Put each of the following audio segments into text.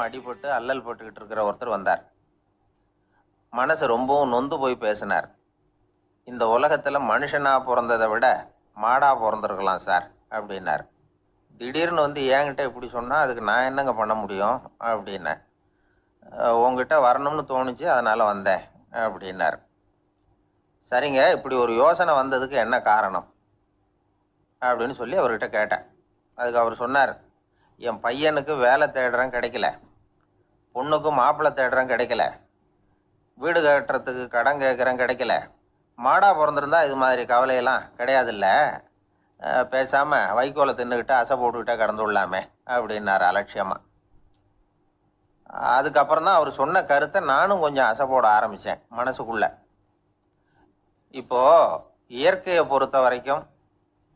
பாவம் அடிபட்டு அல்லல் பட்டுக்கிட்டு இருக்கிற ஒருத்தர் வந்தார். மனசு ரொம்பவும் நொந்து போய் பேசினார். இந்த உலகத்துல மனுஷனா பிறந்ததை விட மாடா பிறந்திருக்கலாம் சார் அப்படின்னார். திடீர்னு வந்து என்கிட்ட இப்படி சொன்னா அதுக்கு நான் என்னங்க பண்ண முடியும் அப்படின்னேன். உங்ககிட்ட வரணும்னு தோணுச்சு, அதனால வந்தேன் அப்படின்னார். சரிங்க, இப்படி ஒரு யோசனை வந்ததுக்கு என்ன காரணம் அப்படின்னு சொல்லி அவர்கிட்ட கேட்டேன். அதுக்கு அவர் சொன்னார், என் பையனுக்கு வேலை தேடுறேன் கிடைக்கல, பொண்ணுக்கு மாப்பிள்ளை தேடுறேன் கிடைக்கல, வீடு கட்டுறதுக்கு கடன் கேட்குறேன் கிடைக்கல, மாடா பிறந்திருந்தா இது மாதிரி கவலையெல்லாம் கிடையாதுல்ல, பேசாம வைக்கோலை தின்னுக்கிட்டு அசை போட்டுக்கிட்டே கடந்து விடலாமே அப்படின்னாரு அலட்சியமா. அதுக்கப்புறம் தான் அவர் சொன்ன கருத்தை நானும் கொஞ்சம் அசை போட ஆரம்பிச்சேன் மனசுக்குள்ள. இப்போ இயற்கையை பொறுத்த வரைக்கும்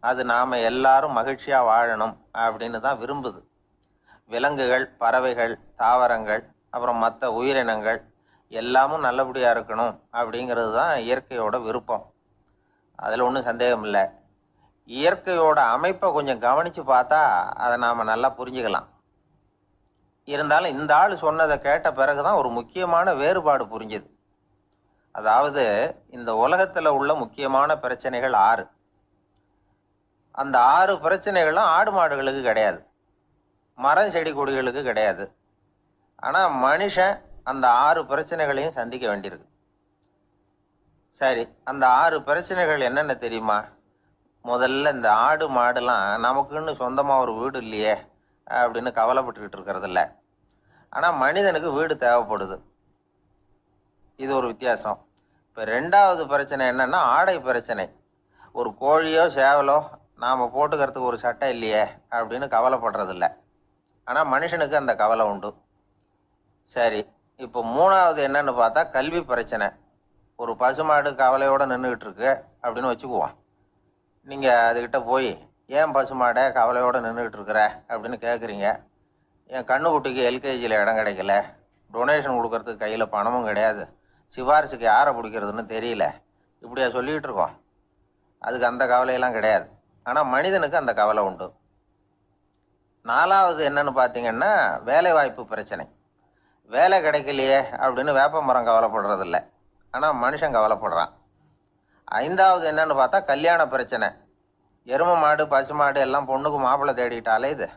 அது நாம எல்லாரும் மகிழ்ச்சியா வாழணும் அப்படின்னு தான் விரும்புது. விலங்குகள், பறவைகள், தாவரங்கள், அப்புறம் மற்ற உயிரினங்கள் எல்லாமும் நல்லபடியா இருக்கணும் அப்படிங்கிறது தான் இயற்கையோட விருப்பம். அதுல ஒன்றும் சந்தேகம் இல்லை. இயற்கையோட அமைப்பை கொஞ்சம் கவனிச்சு பார்த்தா அதை நாம நல்லா புரிஞ்சுக்கலாம். இருந்தாலும் இந்த ஆள் சொன்னதை கேட்ட பிறகுதான் ஒரு முக்கியமான வேறுபாடு புரிஞ்சுது. அதாவது இந்த உலகத்துல உள்ள முக்கியமான பிரச்சனைகள் 6. அந்த 6 பிரச்சனைகளும் ஆடு மாடுகளுக்கு கிடையாது, மரம் செடி கொடிகளுக்கு கிடையாது. ஆனா மனுஷன் அந்த 6 பிரச்சனைகளையும் சந்திக்க வேண்டியிருக்கு. சரி, அந்த 6 பிரச்சனைகள் என்னென்ன தெரியுமா? முதல்ல இந்த ஆடு மாடுலாம் நமக்குன்னு சொந்தமா ஒரு வீடு இல்லையே அப்படின்னு கவலைப்பட்டுக்கிட்டு இருக்கிறது இல்லை. ஆனா மனிதனுக்கு வீடு தேவைப்படுது. இது ஒரு வித்தியாசம். இப்ப 2வது பிரச்சனை என்னன்னா ஆடை பிரச்சனை. ஒரு கோழியோ சேவலோ நாம போட்டுக்கிறதுக்கு ஒரு சட்டை இல்லையே அப்படின்னு கவலைப்படுறது இல்லை. ஆனா மனுஷனுக்கு அந்த கவலை உண்டு. சரி, இப்போ 3வது என்னன்னு பார்த்தா கல்வி பிரச்சனை. ஒரு பசுமாடு கவலையோட நின்றுகிட்டு இருக்கு அப்படின்னு வச்சுக்குவோம். நீங்க அதுகிட்ட போய், ஏன் பசுமாடை கவலையோட நின்றுகிட்டு இருக்கிற அப்படின்னு கேட்குறீங்க. என் கண்ணுக்குட்டிக்கு எல்கேஜியில் இடம் கிடைக்கல, டொனேஷன் கொடுக்கறதுக்கு கையில் பணமும் கிடையாது, சிபாரிசுக்கு யாரை பிடிக்கிறதுன்னு தெரியல, இப்படியா சொல்லிகிட்டு இருக்கோம். அதுக்கு அந்த கவலையெல்லாம் கிடையாது. ஆனால் மனிதனுக்கு அந்த கவலை உண்டு. 4வது என்னன்னு பார்த்தீங்கன்னா வேலை வாய்ப்பு பிரச்சனை. வேலை கிடைக்கலையே அப்படின்னு வேப்ப மரம் கவலைப்படுறதில்ல, ஆனால் மனுஷன் கவலைப்படுறான். 5வது என்னன்னு பார்த்தா கல்யாண பிரச்சனை. எருமை மாடு பசு மாடு எல்லாம் பொண்ணுக்கு மாப்பிள்ளை தேடிட்டு அலையுது,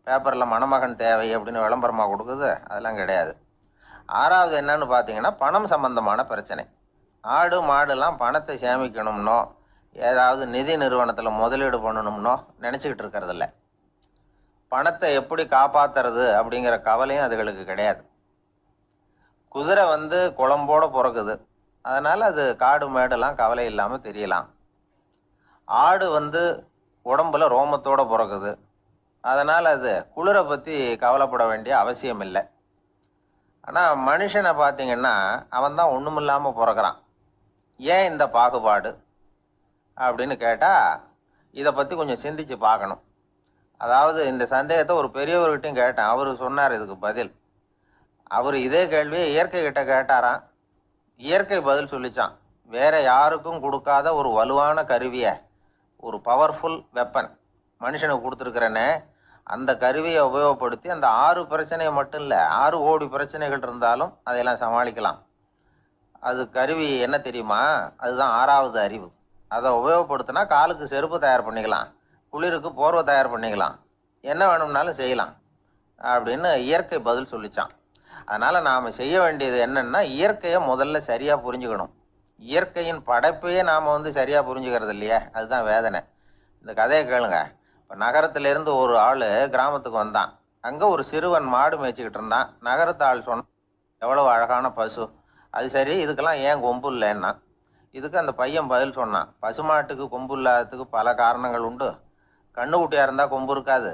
பேப்பரில் மணமகன் தேவை அப்படின்னு விளம்பரமாக கொடுக்குது, அதெல்லாம் கிடையாது. 6வது என்னன்னு பார்த்தீங்கன்னா பணம் சம்பந்தமான பிரச்சனை. ஆடு மாடுலாம் பணத்தை சேமிக்கணும்னோ ஏதாவது நிதி நிறுவனத்தில் முதலீடு பண்ணணும்னோ நினச்சிக்கிட்டு இருக்கிறதில்ல. பணத்தை எப்படி காப்பாத்துறது அப்படிங்கிற கவலையும் அதுகளுக்கு கிடையாது. குதிரை வந்து குளம்போட பிறக்குது, அதனால அது காடு மேடெல்லாம் கவலை இல்லாமல் தெரியலாம். ஆடு வந்து உடம்புல ரோமத்தோட பிறக்குது, அதனால அது குளிரை பற்றி கவலைப்பட வேண்டிய அவசியம் இல்லை. ஆனால் மனுஷனை பார்த்தீங்கன்னா அவன் தான் ஒன்றுமில்லாமல் பிறக்கிறான். ஏன் இந்த பாகுபாடு அப்படின்னு கேட்டால் இதை பற்றி கொஞ்சம் சிந்திச்சு பார்க்கணும். அதாவது இந்த சந்தேகத்தை ஒரு பெரியவர்கிட்டையும் கேட்டேன். அவர் சொன்னார் இதுக்கு பதில். அவர் இதே கேள்வியை இயற்கை கிட்ட கேட்டாராம். இயற்கை பதில் சொல்லிச்சான், வேற யாருக்கும் கொடுக்காத ஒரு வலுவான கருவியை, ஒரு பவர்ஃபுல் வெப்பன் மனுஷனுக்கு கொடுத்துருக்கிறேன்னு, அந்த கருவியை உபயோகப்படுத்தி அந்த 6 பிரச்சனையை மட்டும் இல்லை 6 கோடி பிரச்சனைகள் இருந்தாலும் அதையெல்லாம் சமாளிக்கலாம். அது கருவி என்ன தெரியுமா? அதுதான் 6வது அறிவு. அதை உபயோகப்படுத்தினா காலுக்கு செருப்பு தயார் பண்ணிக்கலாம், குளிருக்கு போர்வை தயார் பண்ணிக்கலாம், என்ன வேணும்னாலும் செய்யலாம் அப்படின்னு இயற்கை பதில் சொல்லிச்சான். அதனால நாம செய்ய வேண்டியது என்னன்னா இயற்கையை முதல்ல சரியா புரிஞ்சுக்கணும். இயற்கையின் படைப்பையே நாம வந்து சரியா புரிஞ்சுக்கிறது இல்லையே, அதுதான் வேதனை. இந்த கதையை கேளுங்க. இப்போ நகரத்திலிருந்து ஒரு ஆள் கிராமத்துக்கு வந்தான். அங்கே ஒரு சிறுவன் மாடு மேய்ச்சிக்கிட்டு இருந்தான். நகரத்து ஆள் சொன்னான், எவ்வளவு அழகான பசு, அது சரி இதுக்கெல்லாம் ஏன் கொம்பு இல்லைன்னா. இதுக்கு அந்த பையன் பதில் சொன்னான், பசுமாட்டுக்கு கொம்பு இல்லாததுக்கு பல காரணங்கள் உண்டு. கண்ணுக்குட்டியாக இருந்தால் கொம்பு இருக்காது,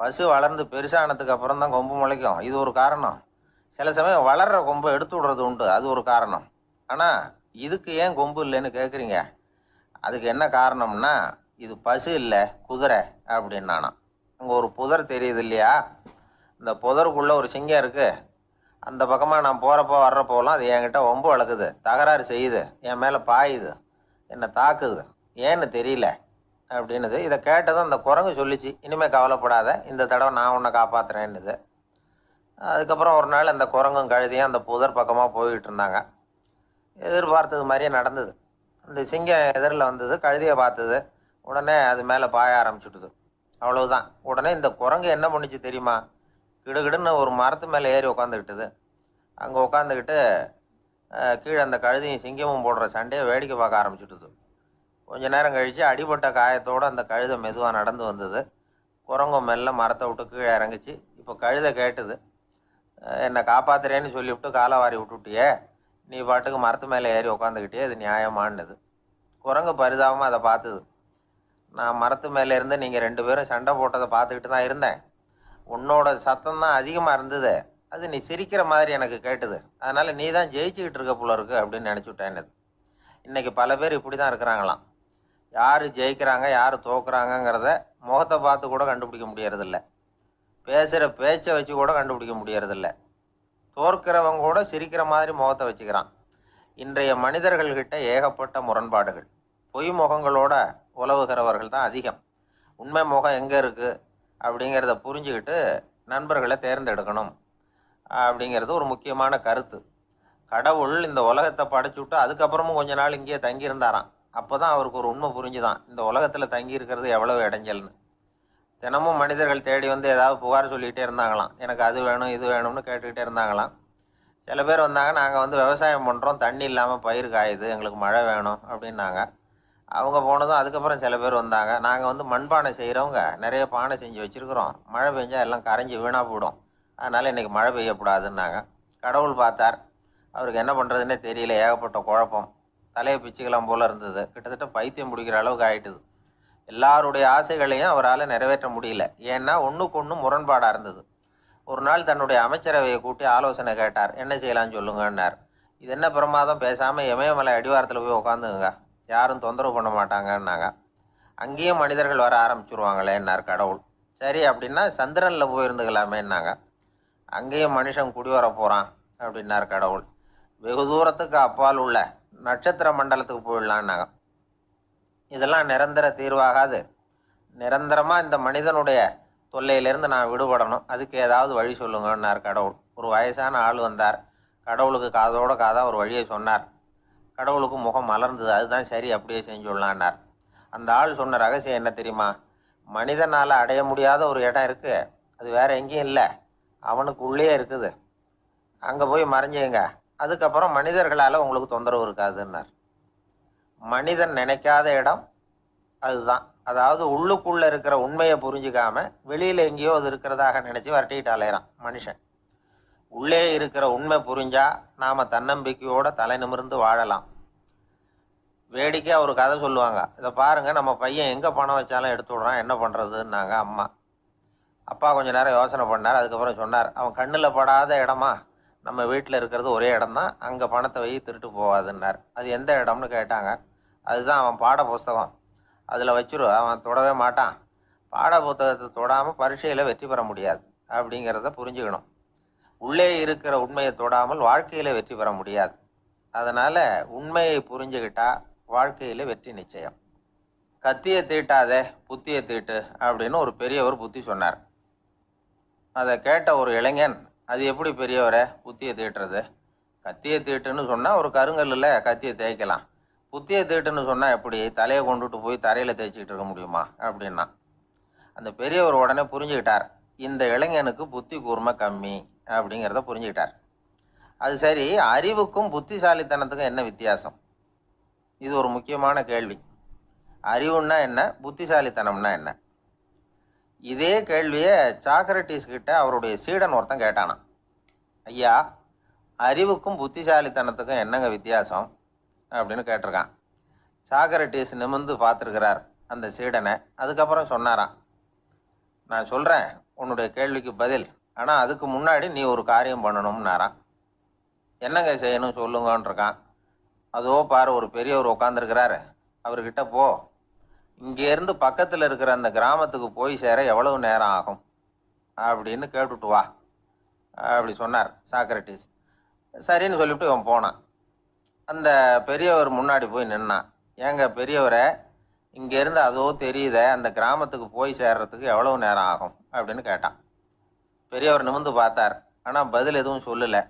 பசு வளர்ந்து பெருசானதுக்கு அப்புறம் தான் கொம்பு முளைக்கும், இது ஒரு காரணம். சில சமயம் வளர்ற கொம்பை எடுத்து விடுறது உண்டு, அது ஒரு காரணம். ஆனால் இதுக்கு ஏன் கொம்பு இல்லைன்னு கேட்குறீங்க, அதுக்கு என்ன காரணம்னா இது பசு இல்லை குதிரை அப்படின்னானா. அங்கே ஒரு புதர் தெரியுது இல்லையா, இந்த புதருக்குள்ளே ஒரு சிங்கம் இருக்குது. அந்த பக்கமாக நான் போகிறப்போ வர்றப்போலாம் அது என்கிட்ட வம்பு வளர்க்குது, தகராறு செய்யுது, என் மேலே பாயுது, என்னை தாக்குது, ஏன்னு தெரியல அப்படின்னுது. இதை கேட்டதும் அந்த குரங்கு சொல்லிச்சு, இனிமேல் கவலைப்படாத, இந்த தடவை நான் உன்னை காப்பாற்றுறேன்னுது. அதுக்கப்புறம் ஒரு நாள் அந்த குரங்கும் கழுதையும் அந்த புதர் பக்கமாக போய்கிட்டு இருந்தாங்க. எதிர்பார்த்தது மாதிரியே நடந்தது. இந்த சிங்கம் எதிரில் வந்தது, கழுதையை பார்த்தது, உடனே அது மேலே பாய ஆரம்பிச்சுட்டுது. அவ்வளவுதான். உடனே இந்த குரங்கு என்ன பண்ணுச்சு தெரியுமா? கிடுகிடுன்னு ஒரு மரத்து மேலே ஏறி உட்காந்துக்கிட்டுது. அங்கே உட்காந்துக்கிட்டு கீழே அந்த கழுதையும் சிங்கமும் போடுற சண்டையை வேடிக்கை பார்க்க ஆரம்பிச்சுட்டுது. கொஞ்ச நேரம் கழித்து அடிபட்ட காயத்தோடு அந்த கழுதை மெதுவாக நடந்து வந்தது. குரங்கும் மெல்ல மரத்தை விட்டு கீழே இறங்குச்சு. இப்போ கழுதை கேட்டுது, என்னை காப்பாத்துறேன்னு சொல்லிவிட்டு காலை வாரி விட்டுட்டியே, நீ பாட்டுக்கு மரத்து மேலே ஏறி உட்காந்துக்கிட்டே, இது நியாயமானது. குரங்கு பரிதாபமாக அதை பார்த்துது. நான் மரத்து மேலே இருந்து நீங்கள் 2 பேரும் சண்டை போட்டதை பார்த்துக்கிட்டு தான் இருந்தேன். உன்னோட சத்தம் தான் அதிகமாக இருந்தது, அது நீ சிரிக்கிற மாதிரி எனக்கு கேட்டுது. அதனால நீ தான் ஜெயிச்சுக்கிட்டு இருக்க போல இருக்கு அப்படின்னு நினச்சிவிட்டேன்னு. இன்னைக்கு பல பேர் இப்படி தான் இருக்கிறாங்களாம். யார் ஜெயிக்கிறாங்க யார் தோக்குறாங்கங்கிறத முகத்தை பார்த்து கூட கண்டுபிடிக்க முடியறதில்ல. பேசுகிற பேச்சை வச்சு கூட கண்டுபிடிக்க முடியறதில்ல. தோற்கிறவங்க கூட சிரிக்கிற மாதிரி முகத்தை வச்சுக்கிறான். இன்றைய மனிதர்கள்கிட்ட ஏகப்பட்ட முரண்பாடுகள். பொய் முகங்களோட உலவுகிறவர்கள் தான் அதிகம். உண்மை முகம் எங்கே இருக்குது அப்படிங்கிறத புரிஞ்சுக்கிட்டு நண்பர்களை தேர்ந்தெடுக்கணும் அப்படிங்கிறது ஒரு முக்கியமான கருத்து. கடவுள் இந்த உலகத்தை படைச்சு விட்டு அதுக்கப்புறமும் கொஞ்ச நாள் இங்கேயே தங்கியிருந்தாராம். அப்போ தான் அவருக்கு ஒரு உண்மை புரிஞ்சுதான், இந்த உலகத்தில் தங்கி இருக்கிறது எவ்வளவு இடைஞ்சல்னு. தினமும் மனிதர்கள் தேடி வந்து ஏதாவது புகார் சொல்லிக்கிட்டே இருந்தாங்களாம். எனக்கு அது வேணும் இது வேணும்னு கேட்டுக்கிட்டே இருந்தாங்களாம். சில பேர் வந்தாங்க, நாங்கள் வந்து விவசாயம் பண்ணுறோம், தண்ணி இல்லாமல் பயிர் காயுது, எங்களுக்கு மழை வேணும் அப்படின்னாங்க. அவங்க போனதும் அதுக்கப்புறம் சில பேர் வந்தாங்க, நாங்கள் வந்து மண்பானை செய்கிறவங்க, நிறைய பானை செஞ்சு வச்சுருக்குறோம், மழை பெஞ்சால் எல்லாம் கரைஞ்சி வீணாக போயிடும், அதனால் இன்றைக்கி மழை பெய்யக்கூடாதுன்னாங்க. கடவுள் பார்த்தார், அவருக்கு என்ன பண்ணுறதுன்னே தெரியல, ஏகப்பட்ட குழப்பம், தலையை பிச்சுக்கலாம் போல இருந்தது, கிட்டத்தட்ட பைத்தியம் பிடிக்கிற அளவுக்கு ஆயிட்டுது. எல்லாருடைய ஆசைகளையும் அவரால் நிறைவேற்ற முடியல. ஏன்னா ஒன்றுக்கு ஒன்று முரண்பாடாக இருந்தது. ஒரு நாள் தன்னுடைய அமைச்சரவையை கூட்டி ஆலோசனை கேட்டார். என்ன செய்யலாம்னு சொல்லுங்கன்னார். இது என்ன பிரமாதம், பேசாமல் இமயமலை அடிவாரத்தில் போய் உட்காந்துங்க, யாரும் தொந்தரவு பண்ண மாட்டாங்கன்னாங்க. அங்கேயும் மனிதர்கள் வர ஆரம்பிச்சுருவாங்களேன்னார் கடவுள். சரி அப்படின்னா சந்திரனில் போயிருந்துக்கலாமேன்னாங்க. அங்கேயும் மனுஷன் குடி வர போகிறான் அப்படின்னார் கடவுள். வெகு தூரத்துக்கு அப்பால் உள்ள நட்சத்திர மண்டலத்துக்கு போயிடலான்னாங்க. இதெல்லாம் நிரந்தர தீர்வாகாது, நிரந்தரமாக இந்த மனிதனுடைய தொல்லையிலேருந்து நான் விடுபடணும், அதுக்கு ஏதாவது வழி சொல்லுங்கன்னார் கடவுள். ஒரு வயசான ஆள் வந்தார். கடவுளுக்கு காதோட காதாக ஒரு வழியை சொன்னார். கடவுளுக்கு முகம் மலர்ந்தது. அதுதான் சரி, அப்படியே செஞ்சுடலான்னார். அந்த ஆள் சொன்ன ரகசியம் என்ன தெரியுமா? மனிதனால் அடைய முடியாத ஒரு இடம் இருக்குது, அது வேற எங்கேயும் இல்லை, அவனுக்கு உள்ளே இருக்குது, அங்கே போய் மறைஞ்சுங்க, அதுக்கப்புறம் மனிதர்களால் உங்களுக்கு தொந்தரவு இருக்காதுன்னார். மனிதன் நினைக்காத இடம் அதுதான். அதாவது உள்ளுக்குள்ள இருக்கிற உண்மையை புரிஞ்சுக்காம வெளியில எங்கேயோ அது இருக்கிறதாக நினைச்சு வரட்டிக்கிட்டு அலையிறான் மனுஷன். உள்ளே இருக்கிற உண்மை புரிஞ்சா நாம தன்னம்பிக்கையோட தலை நிமிர்ந்து வாழலாம். வேடிக்கையா ஒரு கதை சொல்லுவாங்க, இதை பாருங்க, நம்ம பையன் எங்க பணம் வச்சாலும் எடுத்து விடுறான், என்ன பண்றதுன்னாங்க அம்மா. அப்பா கொஞ்ச நேரம் யோசனை பண்ணார். அதுக்கப்புறம் சொன்னார், அவன் கண்ணுல படாத இடமா நம்ம வீட்டில் இருக்கிறது ஒரே இடம் தான், அங்கே பணத்தை வை திருட்டு போகாதுன்னார். அது எந்த இடம்னு கேட்டாங்க. அதுதான் அவன் பாட புஸ்தகம், அதில் வச்சுரு, அவன் தொடவே மாட்டான், பாட புத்தகத்தை தொடாமல் பரீட்சையில் வெற்றி பெற முடியாது அப்படிங்கிறத புரிஞ்சுக்கணும். உள்ளே இருக்கிற உண்மையை தொடாமல் வாழ்க்கையில் வெற்றி பெற முடியாது. அதனால் உண்மையை புரிஞ்சுக்கிட்டா வாழ்க்கையில் வெற்றி நிச்சயம். கத்தியை தீட்டாதே புத்தியை தீட்டு அப்படின்னு ஒரு பெரியவர் புத்தி சொன்னார். அதை கேட்ட ஒரு இளைஞன், அது எப்படி பெரியவரை புத்தியை தீட்டுறது? கத்தியை தீட்டுன்னு சொன்னால் ஒரு கருங்கல்லில் கத்தியை தேய்க்கலாம், புத்தியை தீட்டுன்னு சொன்னால் எப்படி தலையை கொண்டுட்டு போய் தரையில் தேய்ச்சிக்கிட்டு இருக்க முடியுமா அப்படின்னா. அந்த பெரியவர் உடனே புரிஞ்சுக்கிட்டார், இந்த இளைஞனுக்கு புத்தி கூர்மை கம்மி அப்படிங்கிறத புரிஞ்சுக்கிட்டார். அது சரி, அறிவுக்கும் புத்திசாலித்தனத்துக்கும் என்ன வித்தியாசம்? இது ஒரு முக்கியமான கேள்வி. அறிவுன்னா என்ன, புத்திசாலித்தனம்னா என்ன? இதே கேள்வியை சாக்ரட்டிஸ் கிட்ட அவருடைய சீடன் ஒருத்தன் கேட்டானான். ஐயா, அறிவுக்கும் புத்திசாலித்தனத்துக்கும் என்னங்க வித்தியாசம் அப்படின்னு கேட்டிருக்கான். சாக்ரட்டிஸ் நிமிர்ந்து பார்த்துருக்கிறார் அந்த சீடனை. அதுக்கப்புறம் சொன்னாராம், நான் சொல்கிறேன் உன்னுடைய கேள்விக்கு பதில், ஆனால் அதுக்கு முன்னாடி நீ ஒரு காரியம் பண்ணணும்னாரான். என்னங்க செய்யணும் சொல்லுங்கன்னு இருக்கான். அதோ பாரு, ஒரு பெரியவர் உட்காந்துருக்கிறாரு, அவர்கிட்ட போ, இங்கேருந்து பக்கத்தில் இருக்கிற அந்த கிராமத்துக்கு போய் சேர எவ்வளவு நேரம் ஆகும் அப்படின்னு கேட்டுட்டு வா அப்படி சொன்னார் சாக்ரட்டிஸ். சரின்னு சொல்லிவிட்டு இவன் போனான். அந்த பெரியவர் முன்னாடி போய் நின்னான். ஏங்க பெரியவரை, இங்கேருந்து அதோ தெரியுத அந்த கிராமத்துக்கு போய் சேர்றதுக்கு எவ்வளவு நேரம் ஆகும் அப்படின்னு கேட்டான். பெரியவர் நிமிர்ந்து பார்த்தார். ஆனால் பதில் எதுவும் சொல்லலை.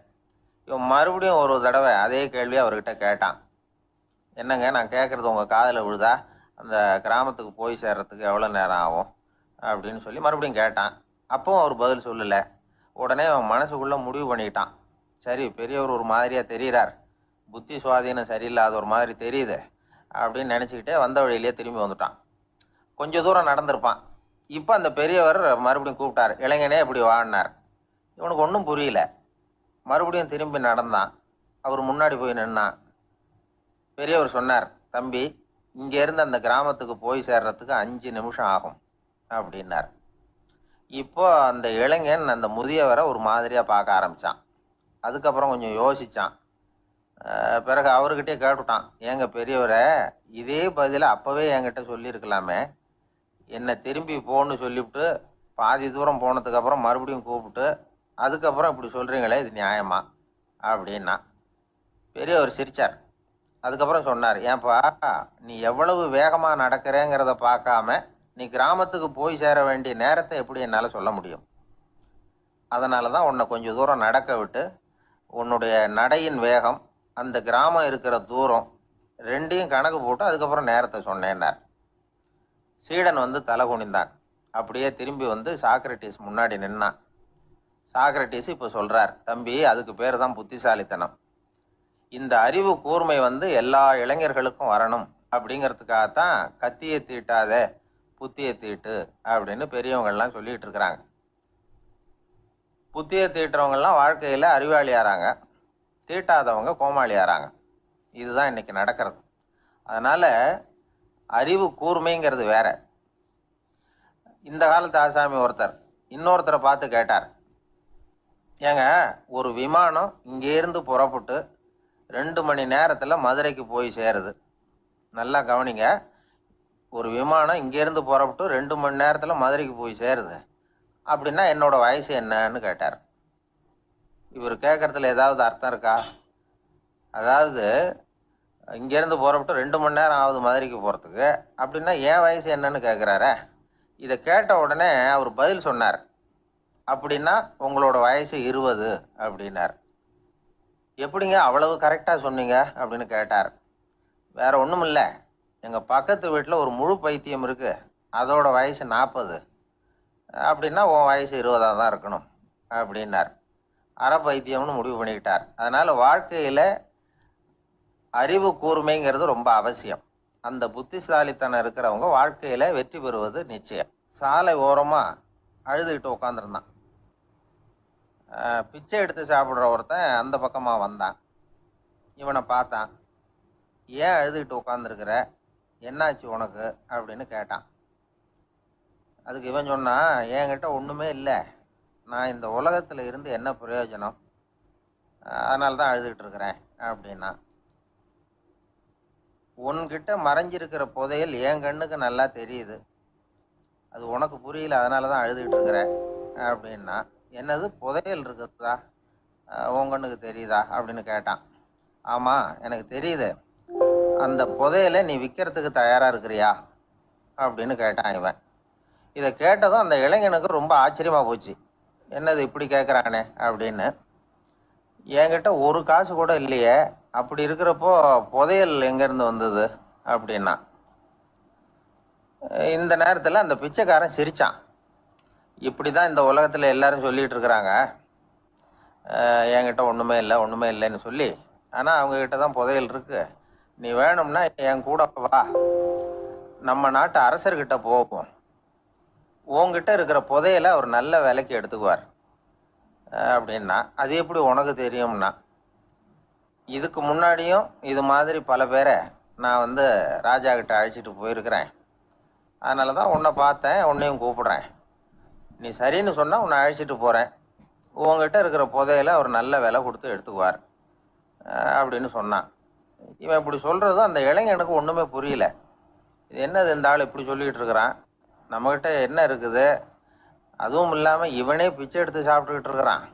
இவன் மறுபடியும் ஒரு தடவை அதே கேள்வியை அவர்கிட்ட கேட்டான். என்னங்க, நான் கேட்குறது உங்கள் காதில் விழுதா? அந்த கிராமத்துக்கு போய் சேர்றதுக்கு எவ்வளோ நேரம் ஆகும் அப்படின்னு சொல்லி மறுபடியும் கேட்டான். அப்பவும் அவர் பதில் சொல்லலை. உடனே அவன் மனசுக்குள்ளே முடிவு பண்ணிக்கிட்டான், சரி பெரியவர் ஒரு மாதிரியாக தெரிகிறார், புத்தி சுவாதீனம் சரியில்லாத ஒரு மாதிரி தெரியுது அப்படின்னு நினச்சிக்கிட்டே வந்த வழியிலேயே திரும்பி வந்துட்டான். கொஞ்சம் தூரம் நடந்திருப்பான். இப்போ அந்த பெரியவர் மறுபடியும் கூப்பிட்டார், இளைஞனே இப்படி வாடினார். இவனுக்கு ஒன்றும் புரியல. மறுபடியும் திரும்பி நடந்தான். அவர் முன்னாடி போய் நின்னான். பெரியவர் சொன்னார், தம்பி, இங்கேருந்து அந்த கிராமத்துக்கு போய் சேர்றதுக்கு 5 நிமிஷம் ஆகும் அப்படின்னார். இப்போ அந்த இளைஞன் அந்த முதியவரை ஒரு மாதிரியாக பார்க்க ஆரம்பித்தான். அதுக்கப்புறம் கொஞ்சம் யோசித்தான். பிறகு அவர்கிட்டே கேட்டுட்டான், ஏங்க பெரியவரை, இதே பதிலை அப்போவே என்கிட்ட சொல்லியிருக்கலாமே, என்னை திரும்பி போன்னு சொல்லிவிட்டு பாதி தூரம் போனதுக்கப்புறம் மறுபடியும் கூப்பிட்டு அதுக்கப்புறம் இப்படி சொல்கிறீங்களே, இது நியாயமா அப்படின்னா. பெரியவர் சிரித்தார். அதுக்கப்புறம் சொன்னார், ஏன்பா, நீ எவ்வளவு வேகமாக நடக்கிறேங்கிறத பார்க்காம நீ கிராமத்துக்கு போய் சேர வேண்டிய நேரத்தை எப்படி என்னால் சொல்ல முடியும்? அதனால தான் உன்னை கொஞ்சம் தூரம் நடக்க விட்டு உன்னுடைய நடையின் வேகம், அந்த கிராமம் இருக்கிற தூரம் ரெண்டையும் கணக்கு போட்டு அதுக்கப்புறம் நேரத்தை சொன்னேன்னார். சீடன் வந்து தலை குனிந்தான். அப்படியே திரும்பி வந்து சாக்ரட்டிஸ் முன்னாடி நின்னான். சாக்ரட்டிஸ் இப்போ சொல்கிறார், தம்பி, அதுக்கு பேர் தான் புத்திசாலித்தனம். இந்த அறிவு கூர்மை வந்து எல்லா இளைஞர்களுக்கும் வரணும் அப்படிங்கிறதுக்காகத்தான் கத்தியை தீட்டாத புத்தியை தீட்டு அப்படின்னு பெரியவங்கள்லாம் சொல்லிட்டு இருக்கிறாங்க. புத்தியை தீட்டுறவங்கெல்லாம் வாழ்க்கையில் அறிவாளியாராங்க, தீட்டாதவங்க கோமாளியாராங்க. இதுதான் இன்னைக்கு நடக்கிறது. அதனால் அறிவு கூர்மைங்கிறது வேற. இந்த காலத்து ஆசாமி ஒருத்தர் இன்னொருத்தரை பார்த்து கேட்டார், ஏங்க, ஒரு விமானம் இங்கேருந்து புறப்பட்டு 2 மணி நேரத்தில் மதுரைக்கு போய் சேருது. நல்லா கவனிங்க, ஒரு விமானம் இங்கேருந்து புறப்பட்டு 2 மணி நேரத்தில் மதுரைக்கு போய் சேருது அப்படின்னா என்னோட வயசு என்னன்னு கேட்டார். இவர் கேட்கறதுல ஏதாவது அர்த்தம் இருக்கா? அதாவது இங்கேருந்து புறப்பட்டு 2 மணி நேரம் ஆகுது மதுரைக்கு போகிறதுக்கு, அப்படின்னா என் வயசு என்னன்னு கேட்குறாரு. இதை கேட்ட உடனே அவர் பதில் சொன்னார், அப்படின்னா உங்களோட வயசு 20 அப்படின்னார். எப்படிங்க அவ்வளவு கரெக்டாக சொன்னீங்க அப்படின்னு கேட்டார். வேற ஒன்றும் இல்லை, எங்கள் பக்கத்து வீட்டில் ஒரு முழு பைத்தியம் இருக்கு, அதோட வயசு 40, அப்படின்னா உன் வயசு 20 தான் இருக்கணும் அப்படின்னார். அரை பைத்தியம்னு முடிவு பண்ணிக்கிட்டார். அதனால வாழ்க்கையில் அறிவு கூர்மைங்கிறது ரொம்ப அவசியம். அந்த புத்திசாலித்தனம் இருக்கிறவங்க வாழ்க்கையில் வெற்றி பெறுவது நிச்சயம். சாலை ஓரமாக அழுதுகிட்டு உட்காந்துருந்தான். பிச்சை எடுத்து சாப்பிட்ற ஒருத்தன் அந்த பக்கமாக வந்தான். இவனை பார்த்தான். ஏன் அழுதுகிட்டு உட்காந்துருக்கிற, என்னாச்சு உனக்கு அப்படின்னு கேட்டான். அதுக்கு இவன் சொன்னான், என்கிட்ட ஒன்றுமே இல்லை, நான் இந்த உலகத்தில் இருந்து என்ன பிரயோஜனம், அதனால தான் அழுதுகிட்டு இருக்கிறேன் அப்படின்னா. உன்கிட்ட மறைஞ்சிருக்கிற புதையல் என் கண்ணுக்கு நல்லா தெரியுது, அது உனக்கு புரியல, அதனால தான் அழுதுகிட்டு இருக்கிற அப்படின்னா. என்னது, புதையல் இருக்குதா, உன் கண்ணுக்கு தெரியுதா அப்படின்னு கேட்டான். ஆமாம், எனக்கு தெரியுது, அந்த புதையலை நீ விற்கிறதுக்கு தயாராக இருக்கிறியா அப்படின்னு கேட்டான் இவன். இதை கேட்டதும் அந்த இளைஞனுக்கு ரொம்ப ஆச்சரியமாக போச்சு. என்னது இப்படி கேட்குறானே அப்படின்னு. என்கிட்ட ஒரு காசு கூட இல்லையே, அப்படி இருக்கிறப்போ புதையல் எங்கேருந்து வந்தது அப்படின்னா. இந்த நேரத்தில் அந்த பிச்சைக்காரன் சிரித்தான். இப்படி தான் இந்த உலகத்தில் எல்லாரும் சொல்லிகிட்டு இருக்கிறாங்க, என்கிட்ட ஒன்றுமே இல்லை ஒன்றுமே இல்லைன்னு சொல்லி. ஆனால் அவங்கக்கிட்ட தான் புதையல் இருக்கு. நீ வேணும்னா என் கூட வா, நம்ம நாட்டு அரசர்கிட்ட போவோம், உங்ககிட்ட இருக்கிற புதையலை அவர் நல்ல விலைக்கு எடுத்துக்குவார் அப்படின்னா. அது எப்படி உனக்கு தெரியும்னா, இதுக்கு முன்னாடியும் இது மாதிரி பல பேரை நான் வந்து ராஜா கிட்ட அழைச்சிட்டு போயிருக்கிறேன், அதனால தான் உன்னை பார்த்தேன், உன்னையும் கூப்பிடுறேன், நீ சரின்னு சொன்னால் உன்னை அழைச்சிட்டு போகிறேன், உங்ககிட்ட இருக்கிற புதையலை அவர் நல்ல விலை கொடுத்து எடுத்துக்குவார் அப்படின்னு சொன்னான். இவன் இப்படி சொல்கிறது அந்த இளைஞனுக்கு ஒன்றுமே புரியல. இது என்னது, இந்த ஆள் இப்படி சொல்லிகிட்டு இருக்கிறான், நம்மகிட்ட என்ன இருக்குது, அதுவும் இல்லாமல் இவனே பிச்சை எடுத்து சாப்பிட்டுக்கிட்டு இருக்கிறான்,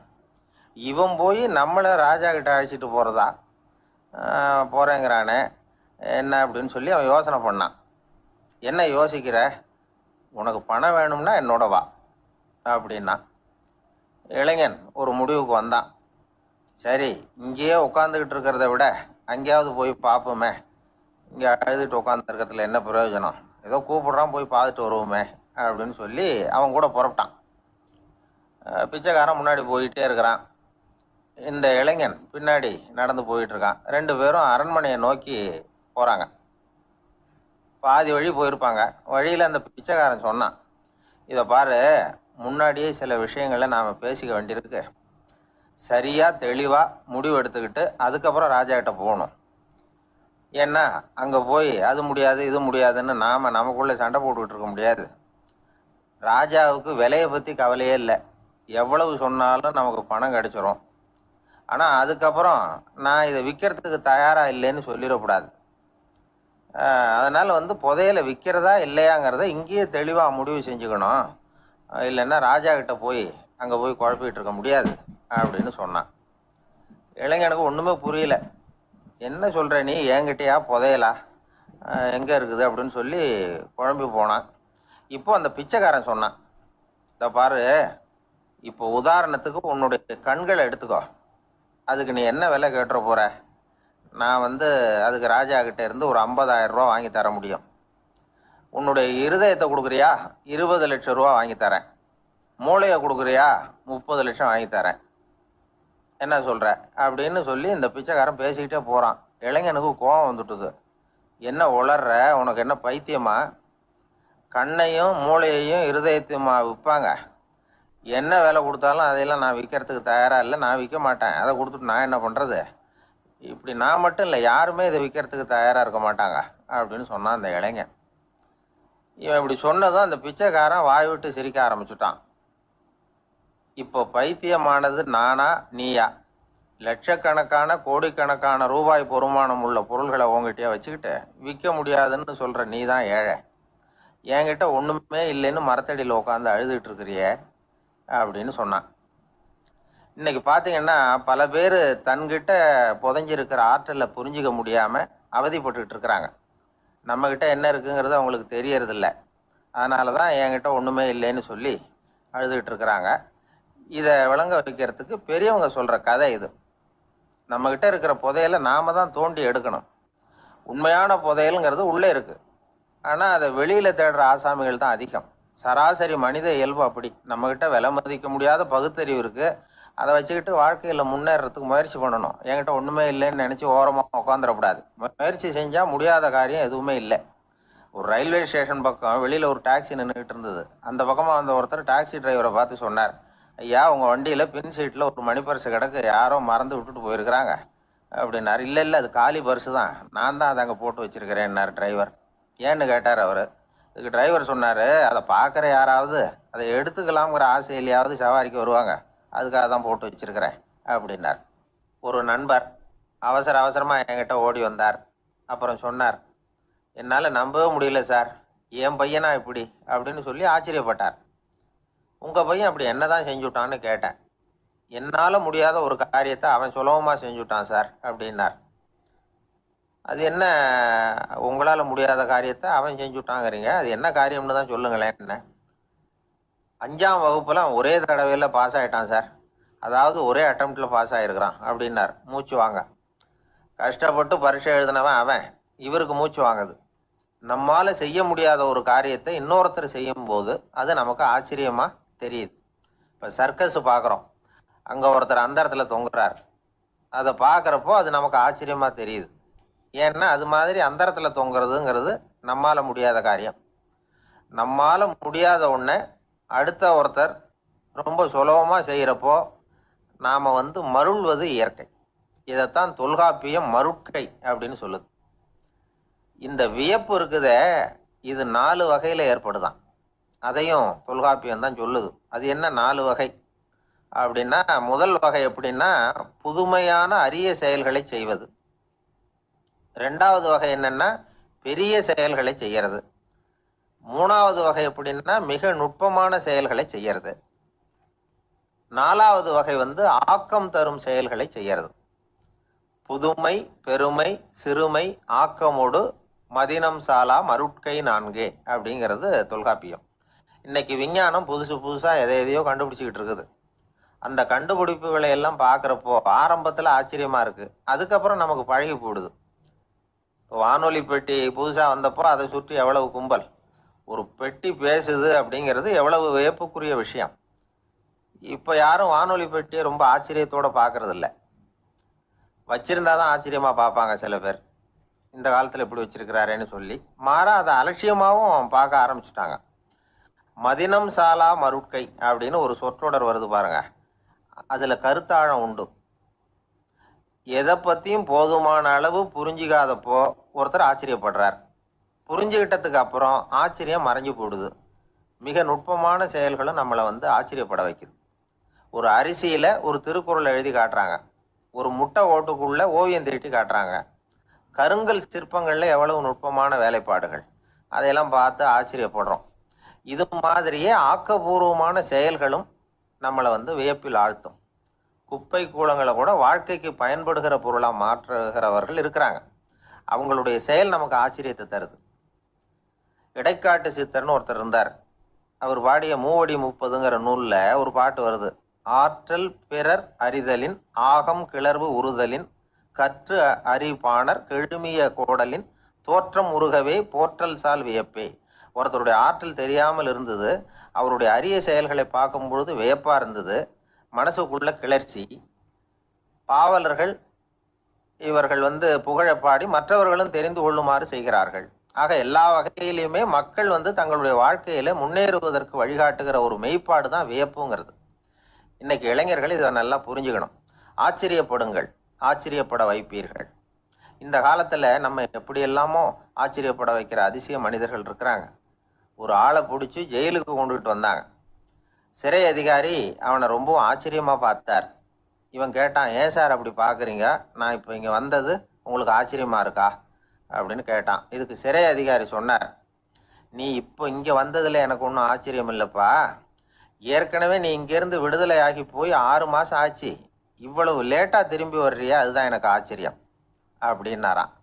இவன் போய் நம்மளை ராஜா கிட்ட அழைச்சிட்டு போகிறதா போகிறேங்கிறானே என்ன அப்படின்னு சொல்லி அவன் யோசனை பண்ணான். என்ன யோசிக்கிற, உனக்கு பணம் வேணும்னா என்னோட வா அப்படின்னா. இளைஞன் ஒரு முடிவுக்கு வந்தான். சரி, இங்கேயே உட்காந்துக்கிட்டு இருக்கிறத விட அங்கேயாவது போய் பார்ப்போமே, இங்கே அழுதுட்டு உட்காந்துருக்கிறதுல என்ன பிரயோஜனம், ஏதோ கூப்பிடுறான் போய் பார்த்துட்டு வருவோமே அப்படின்னு சொல்லி அவன் கூட புறப்பட்டான். பிச்சைக்காரன் முன்னாடி போயிட்டே இருக்கிறான். இந்த இளைஞன் பின்னாடி நடந்து போயிட்டு இருக்கான். 2 பேரும் அரண்மனையை நோக்கி போறாங்க. பாதி வழி போயிருப்பாங்க. வழியில அந்த பிச்சைக்காரன் சொன்னான், இதை பாரு, முன்னாடியே சில விஷயங்களை நாம பேசிக்க வேண்டியிருக்கு. சரியா தெளிவா முடிவு எடுத்துக்கிட்டு அதுக்கப்புறம் ராஜா கிட்ட போகணும். ஏன்னா அங்க போய் அது முடியாது இது முடியாதுன்னு நாம நமக்குள்ள சண்டை போட்டுக்கிட்டு இருக்க முடியாது. ராஜாவுக்கு விலையை பத்தி கவலையே இல்லை. எவ்வளவு சொன்னாலும் நமக்கு பணம் கிடைச்சிரும். ஆனா அதுக்கப்புறம் நான் இதை விற்கிறதுக்கு தயாரா இல்லைன்னு சொல்லிடக்கூடாது. அதனால புதையலை விற்கிறதா இல்லையாங்கிறத இங்கேயே தெளிவா முடிவு செஞ்சுக்கணும். இல்லைன்னா ராஜா கிட்ட போய் அங்க போய் குழப்பிட்டு இருக்க முடியாது அப்படின்னு சொன்னான். இளைஞனுக்கு ஒண்ணுமே புரியல. என்ன சொல்ற நீ, என்கிட்டயா புதையலா, எங்க இருக்குது அப்படின்னு சொல்லி குழம்பி போனான். இப்போ அந்த பிச்சைக்காரன் சொன்னான், இத பாரு, இப்போ உதாரணத்துக்கு உன்னுடைய கண்களை எடுத்துக்கோ. அதுக்கு நீ என்ன விலை கேட்டுற போற? நான் அதுக்கு ராஜா கிட்ட இருந்து ஒரு 50,000 ரூபா வாங்கி தர முடியும். உன்னுடைய இருதயத்தை கொடுக்குறியா, 20 லட்சம் ரூபா வாங்கி தரேன். மூளையை கொடுக்குறியா, 30 லட்சம் வாங்கி தரேன். என்ன சொல்ற அப்படின்னு சொல்லி இந்த பிச்சைக்காரன் பேசிக்கிட்டே போறான். இளைஞனுக்கு கோபம் வந்துட்டுது. என்ன உளர்ற, உனக்கு என்ன பைத்தியமா? கண்ணையும் மூளையையும் இருதயத்தையுமா விற்பாங்க? என்ன விலை கொடுத்தாலும் அதையெல்லாம் நான் விற்கிறதுக்கு தயாரா இல்லை, நான் விற்க மாட்டேன். அதை கொடுத்துட்டு நான் என்ன பண்றது? இப்படி நான் மட்டும் இல்லை, யாருமே இதை விற்கிறதுக்கு தயாரா இருக்க மாட்டாங்க அப்படின்னு சொன்னான் அந்த இளைஞன். இவன் இப்படி சொன்னதும் அந்த பிச்சைக்காரன் வாய் விட்டு சிரிக்க ஆரம்பிச்சுட்டான். இப்போ பைத்தியமானது நானா நீயா? லட்சக்கணக்கான கோடிக்கணக்கான ரூபாய் பொறுமானம் உள்ள பொருள்களை உங்ககிட்டயே வச்சுக்கிட்டு விற்க முடியாதுன்னு சொல்ற நீ தான் ஏழை. என்கிட்ட ஒண்ணுமே இல்லைன்னு மரத்தடியில் உட்காந்து அழுதுட்டு இருக்கிறியே அப்படின்னு சொன்னான். இன்னைக்கு பாத்தீங்கன்னா பல பேர் தன்கிட்ட புதைஞ்சிருக்கிற ஆற்றலை புரிஞ்சிக்க முடியாம அவதிப்பட்டுக்கிட்டு இருக்கிறாங்க. நம்ம கிட்ட என்ன இருக்குங்கிறது அவங்களுக்கு தெரியறது இல்லை. அதனாலதான் என்கிட்ட ஒண்ணுமே இல்லைன்னு சொல்லி அழுதுகிட்டு இருக்கிறாங்க. இதை விளங்க வைக்கிறதுக்கு பெரியவங்க சொல்ற கதை இது. நம்ம கிட்ட இருக்கிற புதையலை நாம தான் தோண்டி எடுக்கணும். உண்மையான புதையலுங்கிறது உள்ளே இருக்கு. ஆனா அதை வெளியில தேடுற ஆசாமிகள் தான் அதிகம். சராசரி மனித இயல்பு அப்படி. நம்ம கிட்ட விலை மதிக்க முடியாத பகுத்தறிவு இருக்கு. அதை வச்சுக்கிட்டு வாழ்க்கையில முன்னேறதுக்கு முயற்சி பண்ணணும். என்கிட்ட ஒண்ணுமே இல்லைன்னு நினைச்சு ஓரமா உட்காந்துடக்கூடாது. முயற்சி செஞ்சா முடியாத காரியம் எதுவுமே இல்லை. ஒரு ரயில்வே ஸ்டேஷன் பக்கம் வெளியில ஒரு டாக்ஸி நின்றுகிட்டு இருந்தது. அந்த பக்கமா வந்த ஒருத்தர் டாக்ஸி டிரைவரை பார்த்து சொன்னார், ஐயா, உங்க வண்டியில பின் சீட்ல ஒரு மணி பர்ஸ் கிடக்கு, யாரோ மறந்து விட்டுட்டு போயிருக்கிறாங்க அப்படின்னாரு. இல்ல அது காலி பர்ஸ் தான், நான் தான் அதை அங்க போட்டு வச்சிருக்கிறேன்னாரு டிரைவர். ஏன்னு கேட்டார் அவரு. இதுக்கு டிரைவர் சொன்னாரு, அதை பார்க்குற யாராவது அதை எடுத்துக்கலாம்ங்கிற ஆசையிலையாவது சவாரிக்கு வருவாங்க, அதுக்காக தான் போட்டு வச்சிருக்கிறேன் அப்படின்னார். ஒரு நண்பர் அவசரமா என்கிட்ட ஓடி வந்தார். அப்புறம் சொன்னார், என்னால நம்பவே முடியல சார், என் பையனா இப்படி அப்படின்னு சொல்லி ஆச்சரியப்பட்டார். உங்க பையன் அப்படி என்னதான் செஞ்சுட்டான்னு கேட்டேன். என்னால முடியாத ஒரு காரியத்தை அவன் சுலபமா செஞ்சுட்டான் சார் அப்படின்னார். அது என்ன, உங்களால முடியாத காரியத்தை அவன் செஞ்சுட்டாங்கிறீங்க, அது என்ன காரியம்னு தான் சொல்லுங்களேன். என்ன, 5ஆம் வகுப்புல ஒரே தடவையில பாஸ் ஆயிட்டான் சார், அதாவது ஒரே அட்டம்ப்ட்ல பாஸ் ஆயிருக்கிறான் அப்படின்னார். மூச்சு வாங்க. கஷ்டப்பட்டு பரீட்சை எழுதினவன் அவன், இவருக்கு மூச்சு வாங்குது. நம்மால செய்ய முடியாத ஒரு காரியத்தை இன்னொருத்தர் செய்யும் போது அது நமக்கு ஆச்சரியமா தெரியுது. இப்ப சர்க்கஸ் பாக்குறோம், அங்க ஒருத்தர் அந்த இடத்துல தொங்குறார். அதை பாக்குறப்போ அது நமக்கு ஆச்சரியமா தெரியுது. ஏன்னா அது மாதிரி அந்த இடத்துல தொங்குறதுங்கிறது நம்மால முடியாத காரியம். நம்மால முடியாத ஒண்ண அடுத்த ஒருத்தர் ரொம்ப சுலபமா செய்யறப்போ நாம மருள்வது இயற்கை. இதைத்தான் தொல்காப்பியம் மருட்கை அப்படின்னு சொல்லுது. இந்த வியப்பு இருக்குதே, இது 4 வகையில ஏற்படுதான். அதையும் தொல்காப்பியம் தான் சொல்லுது. அது என்ன 4 வகை அப்படின்னா, முதல் வகை எப்படின்னா புதுமையான அரிய செயல்களை செய்வது. 2வது வகை என்னன்னா பெரிய செயல்களை செய்யறது. 3வது வகை எப்படின்னா மிக நுட்பமான செயல்களை செய்யறது. 4வது வகை ஆக்கம் தரும் செயல்களை செய்யறது. புதுமை, பெருமை, சிறுமை, ஆக்கமோடு மதினம் சாலா மருட்கை 4 அப்படிங்கிறது தொல்காப்பியம். இன்னைக்கு விஞ்ஞானம் புதுசா எதையோ கண்டுபிடிச்சுக்கிட்டு இருக்குது. அந்த கண்டுபிடிப்புகளை எல்லாம் பார்க்குறப்போ ஆரம்பத்தில் ஆச்சரியமா இருக்கு, அதுக்கப்புறம் நமக்கு பழகி போடுது. வானொலி பெட்டி புதுசாக வந்தப்போ அதை சுற்றி எவ்வளவு கும்பல், ஒரு பெட்டி பேசுது அப்படிங்கிறது எவ்வளவு வியப்புக்குரிய விஷயம். இப்போ யாரும் வானொலி பெட்டியை ரொம்ப ஆச்சரியத்தோட பார்க்கறது இல்லை. வச்சிருந்தாதான் ஆச்சரியமா பார்ப்பாங்க சில பேர், இந்த காலத்தில் இப்படி வச்சிருக்கிறாரேன்னு சொல்லி. மாறா அதை அலட்சியமாகவும் பார்க்க ஆரம்பிச்சுட்டாங்க. மதினம் சாலா மருட்கை அப்படின்னு ஒரு சொற்றொடர் வருது பாருங்க, அதுல கருத்தாழம் உண்டு. எதை பத்தியும் போதுமான அளவு புரிஞ்சிக்காதப்போ ஒருத்தர் ஆச்சரியப்படுறார், புரிஞ்சுக்கிட்டதுக்கு அப்புறம் ஆச்சரியம் மறைஞ்சு போடுது. மிக நுட்பமான செயல்களும் நம்மளை ஆச்சரியப்பட வைக்குது. ஒரு அரிசியில ஒரு திருக்குறள் எழுதி காட்டுறாங்க, ஒரு முட்டை ஓட்டுக்குள்ள ஓவியம் தீட்டி காட்டுறாங்க. கருங்கல் சிற்பங்கள்ல எவ்வளவு நுட்பமான வேலைப்பாடுகள், அதையெல்லாம் பார்த்து ஆச்சரியப்படுறோம். இது மாதிரியே ஆக்கபூர்வமான செயல்களும் நம்மளை வியப்பில் ஆழ்த்தும். குப்பை கூலங்களை கூட வாழ்க்கைக்கு பயன்படுகிற பொருளா மாற்றுகிறவர்கள் இருக்கிறாங்க. அவங்களுடைய செயல் நமக்கு ஆச்சரியத்தை தருது. இடைக்காட்டு சித்தர்னு ஒருத்தர் இருந்தார். அவர் பாடிய மூவடி 30ங்கிற நூல்ல ஒரு பாட்டு வருது. ஆற்றல் பிறர் அறிதலின் ஆகம் கிளர்வு உறுதலின் கற்று அறிபாணர் கெழுமிய கோடலின் தோற்றம் உருகவே போற்றல் சால் வியப்பே. ஒருத்தருடைய ஆற்றல் தெரியாமல் இருந்தது, அவருடைய அரிய செயல்களை பார்க்கும் பொழுது வியப்பா இருந்தது, மனசுக்குள்ள கிளர்ச்சி. பாவலர்கள் இவர்கள் புகழப்பாடி மற்றவர்களும் தெரிந்து கொள்ளுமாறு செய்கிறார்கள். ஆக எல்லா வகையிலுமே மக்கள் தங்களுடைய வாழ்க்கையில முன்னேறுவதற்கு வழிகாட்டுகிற ஒரு மெய்ப்பாடு தான் வியப்புங்கிறது. இன்னைக்கு இளைஞர்கள் இதை நல்லா புரிஞ்சுக்கணும். ஆச்சரியப்படுங்கள், ஆச்சரியப்பட வைப்பீர்கள். இந்த காலத்துல நம்ம எப்படி எல்லாமோ ஆச்சரியப்பட வைக்கிற அதிசய மனிதர்கள் இருக்கிறாங்க. ஒரு ஆளை பிடிச்சி ஜெயிலுக்கு கொண்டுகிட்டு வந்தாங்க. சிறை அதிகாரி அவனை ரொம்பவும் ஆச்சரியமா பார்த்தார். இவன் கேட்டான், ஏன் சார் அப்படி பாக்குறீங்க, நான் இப்போ இங்க வந்தது உங்களுக்கு ஆச்சரியமா இருக்கா அப்படின்னு கேட்டான். இதுக்கு சிறை அதிகாரி சொன்னார், நீ இப்போ இங்க வந்ததுல எனக்கு ஒன்றும் ஆச்சரியம் இல்லைப்பா, ஏற்கனவே நீ இங்கிருந்து விடுதலை ஆகி போய் 6 மாசம் ஆச்சு, இவ்வளவு லேட்டா திரும்பி வர்றியா, அதுதான் எனக்கு ஆச்சரியம் அப்படின்னாராம்.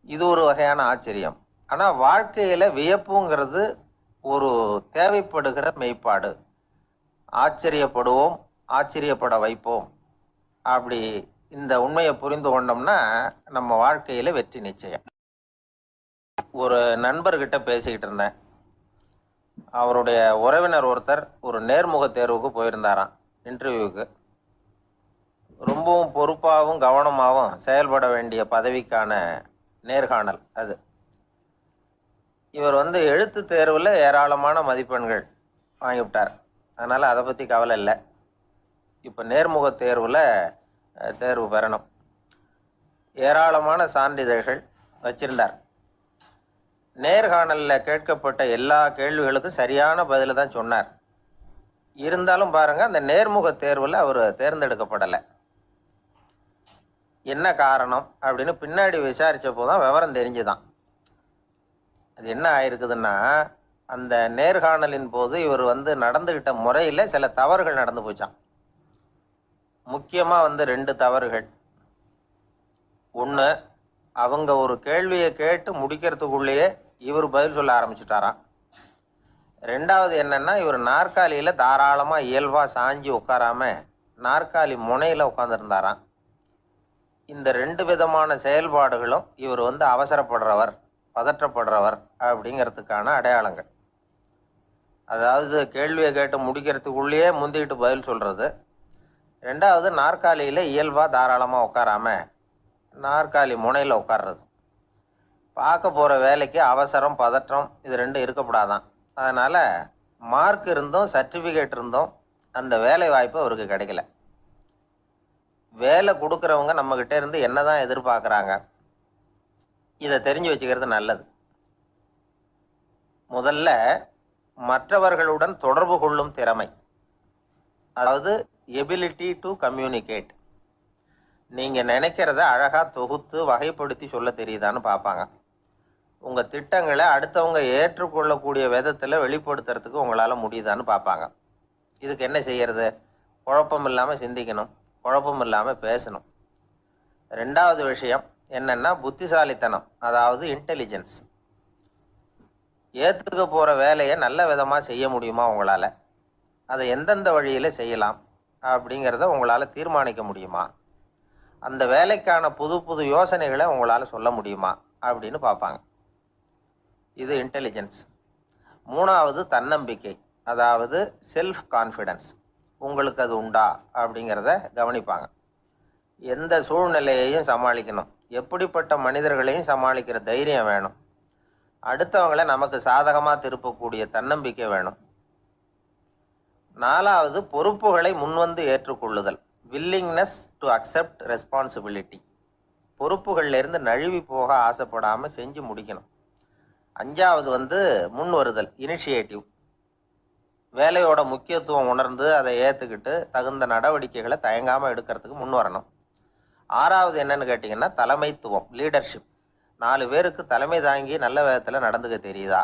இது ஒரு வகையான ஆச்சரியம். ஆனா வாழ்க்கையில வியப்புங்கிறது ஒரு தேவைப்படுகிற மெய்ப்பாடு. ஆச்சரியப்படுவோம், ஆச்சரியப்பட வைப்போம். அப்படி இந்த உண்மையை புரிந்து கொண்டோம்னா நம்ம வாழ்க்கையில வெற்றி நிச்சயம். ஒரு நண்பர்கிட்ட பேசிக்கிட்டு இருந்தேன். அவருடைய உறவினர் ஒருத்தர் ஒரு நேர்முக தேர்வுக்கு போயிருந்தாராம், இன்டர்வியூக்கு. ரொம்பவும் பொறுப்பாகவும் கவனமாகவும் செயல்பட வேண்டிய பதவிக்கான நேர்காணல் அது. இவர் எழுத்து தேர்வுல ஏராளமான மதிப்பெண்கள் வாங்கிவிட்டார், அதனால அதை பத்தி கவலை இல்லை. இப்ப நேர்முக தேர்வுல தேர்வு பெறணும். ஏராளமான சான்றிதழ்கள் வச்சிருந்தார். நேர்காணல்ல கேட்கப்பட்ட எல்லா கேள்விகளுக்கும் சரியான பதில தான் சொன்னார். இருந்தாலும் பாருங்க, அந்த நேர்முக தேர்வுல அவர் தேர்ந்தெடுக்கப்படலை. என்ன காரணம் அப்படின்னு பின்னாடி விசாரிச்ச போதான் விவரம் தெரிஞ்சுதான். அது என்ன ஆயிருக்குதுன்னா, அந்த நேர்காணலின் போது இவர் நடந்துகிட்ட முறையில சில தவறுகள் நடந்து போச்சான். முக்கியமா 2 தவறுகள். ஒண்ணு, அவங்க ஒரு கேள்வியை கேட்டு முடிக்கிறதுக்குள்ளேயே இவர் பதில் சொல்ல ஆரம்பிச்சுட்டாராம். 2வது என்னன்னா, இவர் நாற்காலியில தாராளமா இயல்பா சாஞ்சி உட்காராம நாற்காலி முனையில உட்கார்ந்துருந்தாராம். இந்த 2 விதமான செயல்பாடுகளும் இவர் அவசரப்படுறவர், பதற்றப்படுறவர் அப்படிங்கிறதுக்கான அடையாளங்கள். அதாவது கேள்வியை கேட்டு முடிக்கிறதுக்குள்ளேயே முந்திக்கிட்டு பதில் சொல்றது. 2வது, நாற்காலியில இயல்பா தாராளமா உட்காராம நாற்காலி முனையில உட்கார்றது. பார்க்க போற வேலைக்கு அவசரம், பதற்றம் இது 2 இருக்கக்கூடாதான். அதனால மார்க் இருந்தும் சர்டிபிகேட் இருந்தும் அந்த வேலை வாய்ப்பு அவருக்கு கிடைக்கல. வேலை கொடுக்கறவங்க நம்ம கிட்ட இருந்து என்னதான் எதிர்பார்க்கறாங்க, இதை தெரிஞ்சு வச்சுக்கிறது நல்லது. முதல்ல மற்றவர்களுடன் தொடர்பு கொள்ளும் திறமை, அதாவது எபிலிட்டி டு கம்யூனிகேட். நீங்க நினைக்கிறத அழகா தொகுத்து வகைப்படுத்தி சொல்ல தெரியுதான்னு பார்ப்பாங்க. உங்க திட்டங்களை அடுத்தவங்க ஏற்றுக்கொள்ளக்கூடிய விதத்துல வெளிப்படுத்துறதுக்கு உங்களால முடியுதான்னு பார்ப்பாங்க. இதுக்கு என்ன செய்யறது? குழப்பம் இல்லாம சிந்திக்கணும், குழப்பம் இல்லாம பேசணும். 2வது விஷயம் என்னன்னா புத்திசாலித்தனம், அதாவது இன்டெலிஜென்ஸ். ஏத்துக்க போற வேலையை நல்ல விதமா செய்ய முடியுமா உங்களால, அதை எந்தெந்த வழியில செய்யலாம், அப்படிங்கிறத உங்களால் தீர்மானிக்க முடியுமா? அந்த வேலைக்கான புது புது யோசனைகளை உங்களால் சொல்ல முடியுமா அப்படின்னு பார்ப்பாங்க. இது இன்டெலிஜென்ஸ். மூணாவது தன்னம்பிக்கை, அதாவது செல்ஃப் கான்ஃபிடன்ஸ். உங்களுக்கு அது உண்டா அப்படிங்கிறத கவனிப்பாங்க. எந்த சூழ்நிலையையும் சமாளிக்கணும், எப்படிப்பட்ட மனிதர்களையும் சமாளிக்கிற தைரியம் வேணும், அடுத்தவங்களை நமக்கு சாதகமாக திருப்பக்கூடிய தன்னம்பிக்கை வேணும். நாலாவது பொறுப்புகளை முன்வந்து ஏற்றுக்கொள்ளுதல், வில்லிங்னஸ் டு அக்செப்ட் ரெஸ்பான்சிபிலிட்டி. பொறுப்புகள்ல இருந்து நழுவி போக ஆசைப்படாம செஞ்சு முடிக்கணும். அஞ்சாவது முன் வருதல், இனிஷியேட்டிவ். வேலையோட முக்கியத்துவம் உணர்ந்து அதை ஏற்றுக்கிட்டு தகுந்த நடவடிக்கைகளை தயங்காமல் எடுக்கிறதுக்கு முன் வரணும். ஆறாவது என்னன்னு கேட்டிங்கன்னா தலைமைத்துவம், லீடர்ஷிப். 4 பேருக்கு தலைமை தாங்கி நல்ல விதத்தில் நடந்துக்க தெரியுதா?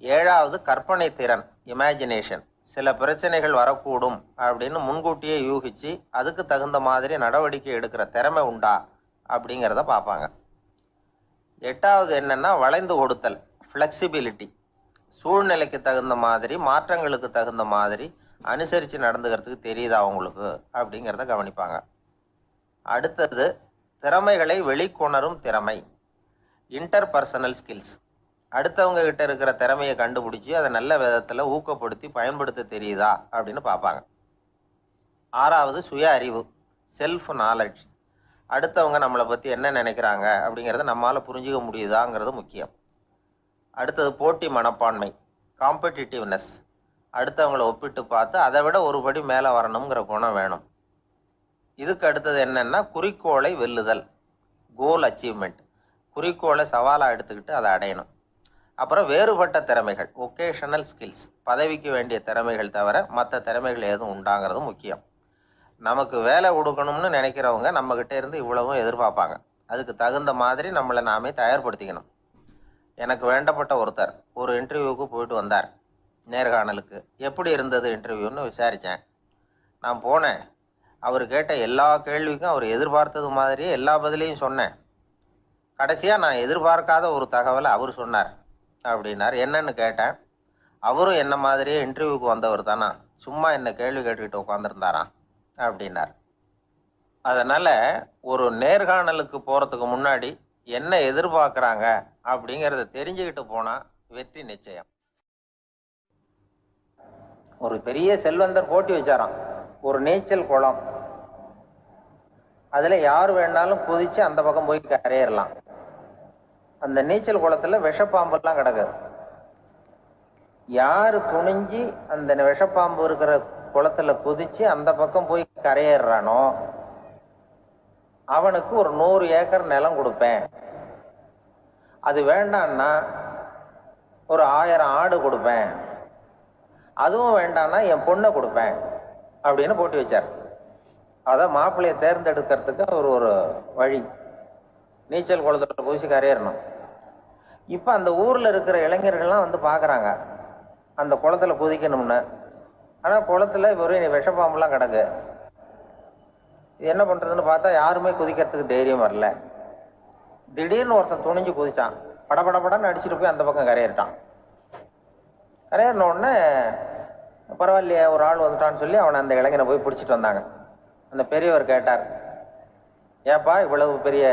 ஏழாவது கற்பனை திறன், இமேஜினேஷன். சில பிரச்சனைகள் வரக்கூடும் அப்படின்னு முன்கூட்டியே யூகிச்சு அதுக்கு தகுந்த மாதிரி நடவடிக்கை எடுக்கிற திறமை உண்டா அப்படிங்கிறத பார்ப்பாங்க. எட்டாவது என்னன்னா வளைந்து கொடுத்தல், ஃப்ளெக்சிபிலிட்டி. சூழ்நிலைக்கு தகுந்த மாதிரி, மாற்றங்களுக்கு தகுந்த மாதிரி அனுசரித்து நடந்துக்கிறதுக்கு தெரியுதா அவங்களுக்கு அப்படிங்கிறத கவனிப்பாங்க. அடுத்தது திறமைகளை வெளிக்கொணரும் திறமை, இன்டர்பர்சனல் ஸ்கில்ஸ். அடுத்தவங்க கிட்ட இருக்கிற திறமையை கண்டுபிடிச்சி அதை நல்ல விதத்தில் ஊக்கப்படுத்தி பயன்படுத்த தெரியுதா அப்படின்னு பார்ப்பாங்க. ஆறாவது சுய அறிவு, செல்ஃப் நாலேஜ். அடுத்தவங்க நம்மளை பற்றி என்ன நினைக்கிறாங்க அப்படிங்கிறத நம்மளால் புரிஞ்சுக்க முடியுதாங்கிறது முக்கியம். அடுத்தது போட்டி மனப்பான்மை, காம்படிட்டிவ்னஸ். அடுத்தவங்களை ஒப்பிட்டு பார்த்து அதை விட ஒரு படி மேலே வரணுங்கிற குணம் வேணும். இதுக்கு அடுத்தது என்னன்னா குறிக்கோளை வெல்லுதல், கோல் அச்சீவ்மெண்ட். குறிக்கோளை சவாலாக எடுத்துக்கிட்டு அதை அடையணும். அப்புறம் வேறுபட்ட திறமைகள், ஒகேஷனல் ஸ்கில்ஸ். பதவிக்கு வேண்டிய திறமைகள் தவிர மற்ற திறமைகள் எதுவும் உண்டாங்கிறது முக்கியம். நமக்கு வேலை கொடுக்கணும்னு நினைக்கிறவங்க நம்மக்கிட்ட இருந்து இவ்வளவும் எதிர்பார்ப்பாங்க. அதுக்கு தகுந்த மாதிரி நம்மளை நாமே தயார்படுத்திக்கணும். எனக்கு வேண்டப்பட்ட ஒருத்தர் ஒரு இன்டர்வியூவுக்கு போயிட்டு வந்தார், நேர்காணலுக்கு. எப்படி இருந்தது இன்டர்வியூன்னு விசாரித்தேன். நான் போனேன். அவர் கேட்ட எல்லா கேள்விக்கும் அவர் எதிர்பார்த்தது மாதிரியே எல்லா பதிலையும் சொன்னேன். கடைசியாக நான் எதிர்பார்க்காத ஒரு தகவலை அவர் சொன்னார் அப்படின்னார். என்னன்னு கேட்டேன். அவரும் என்ன மாதிரியே இன்டர்வியூக்கு வந்தவர் தானா, சும்மா என்ன கேள்வி கேட்டுக்கிட்டு உட்காந்துருந்தாராம் அப்படின்னார். அதனால் ஒரு நேர்காணலுக்கு போகிறதுக்கு முன்னாடி என்ன எதிர்பார்க்குறாங்க அப்படிங்கிறத தெரிஞ்சுக்கிட்டு போனால் வெற்றி நிச்சயம். ஒரு பெரிய செல்வந்தர் போட்டி வச்சாராம், ஒரு நீச்சல் குளம். அதில் யார் வேணாலும் குதித்து அந்த பக்கம் போய் கரையேறலாம். அந்த நீச்சல் குளத்தில் விஷப்பாம்பெல்லாம் கிடக்கு. யார் துணிஞ்சு அந்த விஷப்பாம்பு இருக்கிற குளத்துல குதிச்சு அந்த பக்கம் போய் கரையேறானோ அவனுக்கு ஒரு 100 ஏக்கர் நிலம் கொடுப்பேன். அது வேண்டான்னா ஒரு 1000 ஆடு கொடுப்பேன். அதுவும் வேண்டான்னா என் பொண்ணை கொடுப்பேன் அப்படின்னு போட்டி வச்சார். அதான் மாப்பிள்ளையை தேர்ந்தெடுக்கிறதுக்கு அவர் ஒரு வழி, நீச்சல் குளத்துல குதிச்சு கரையேறணும். இப்போ அந்த ஊரில் இருக்கிற இளைஞர்கள்லாம் வந்து பார்க்குறாங்க அந்த குளத்துல குதிக்கணும்னு. ஆனால் குளத்துல வெறும் விஷப்பாம்புலாம் கிடக்கு. இது என்ன பண்ணுறதுன்னு பார்த்தா யாருமே குதிக்கிறதுக்கு தைரியம் வரல. திடீர்னு ஒருத்தன் துணிஞ்சு குதிச்சான், படபடப்படன்னு அடிச்சுட்டு போய் அந்த பக்கம் கரையேறிட்டான். கரையேறின உடனே பரவாயில்லையே ஒரு ஆள் வந்துட்டான்னு சொல்லி அவனை அந்த இளைஞனை போய் பிடிச்சிட்டு வந்தாங்க. அந்த பெரியவர் கேட்டார், ஏப்பா இவ்வளவு பெரிய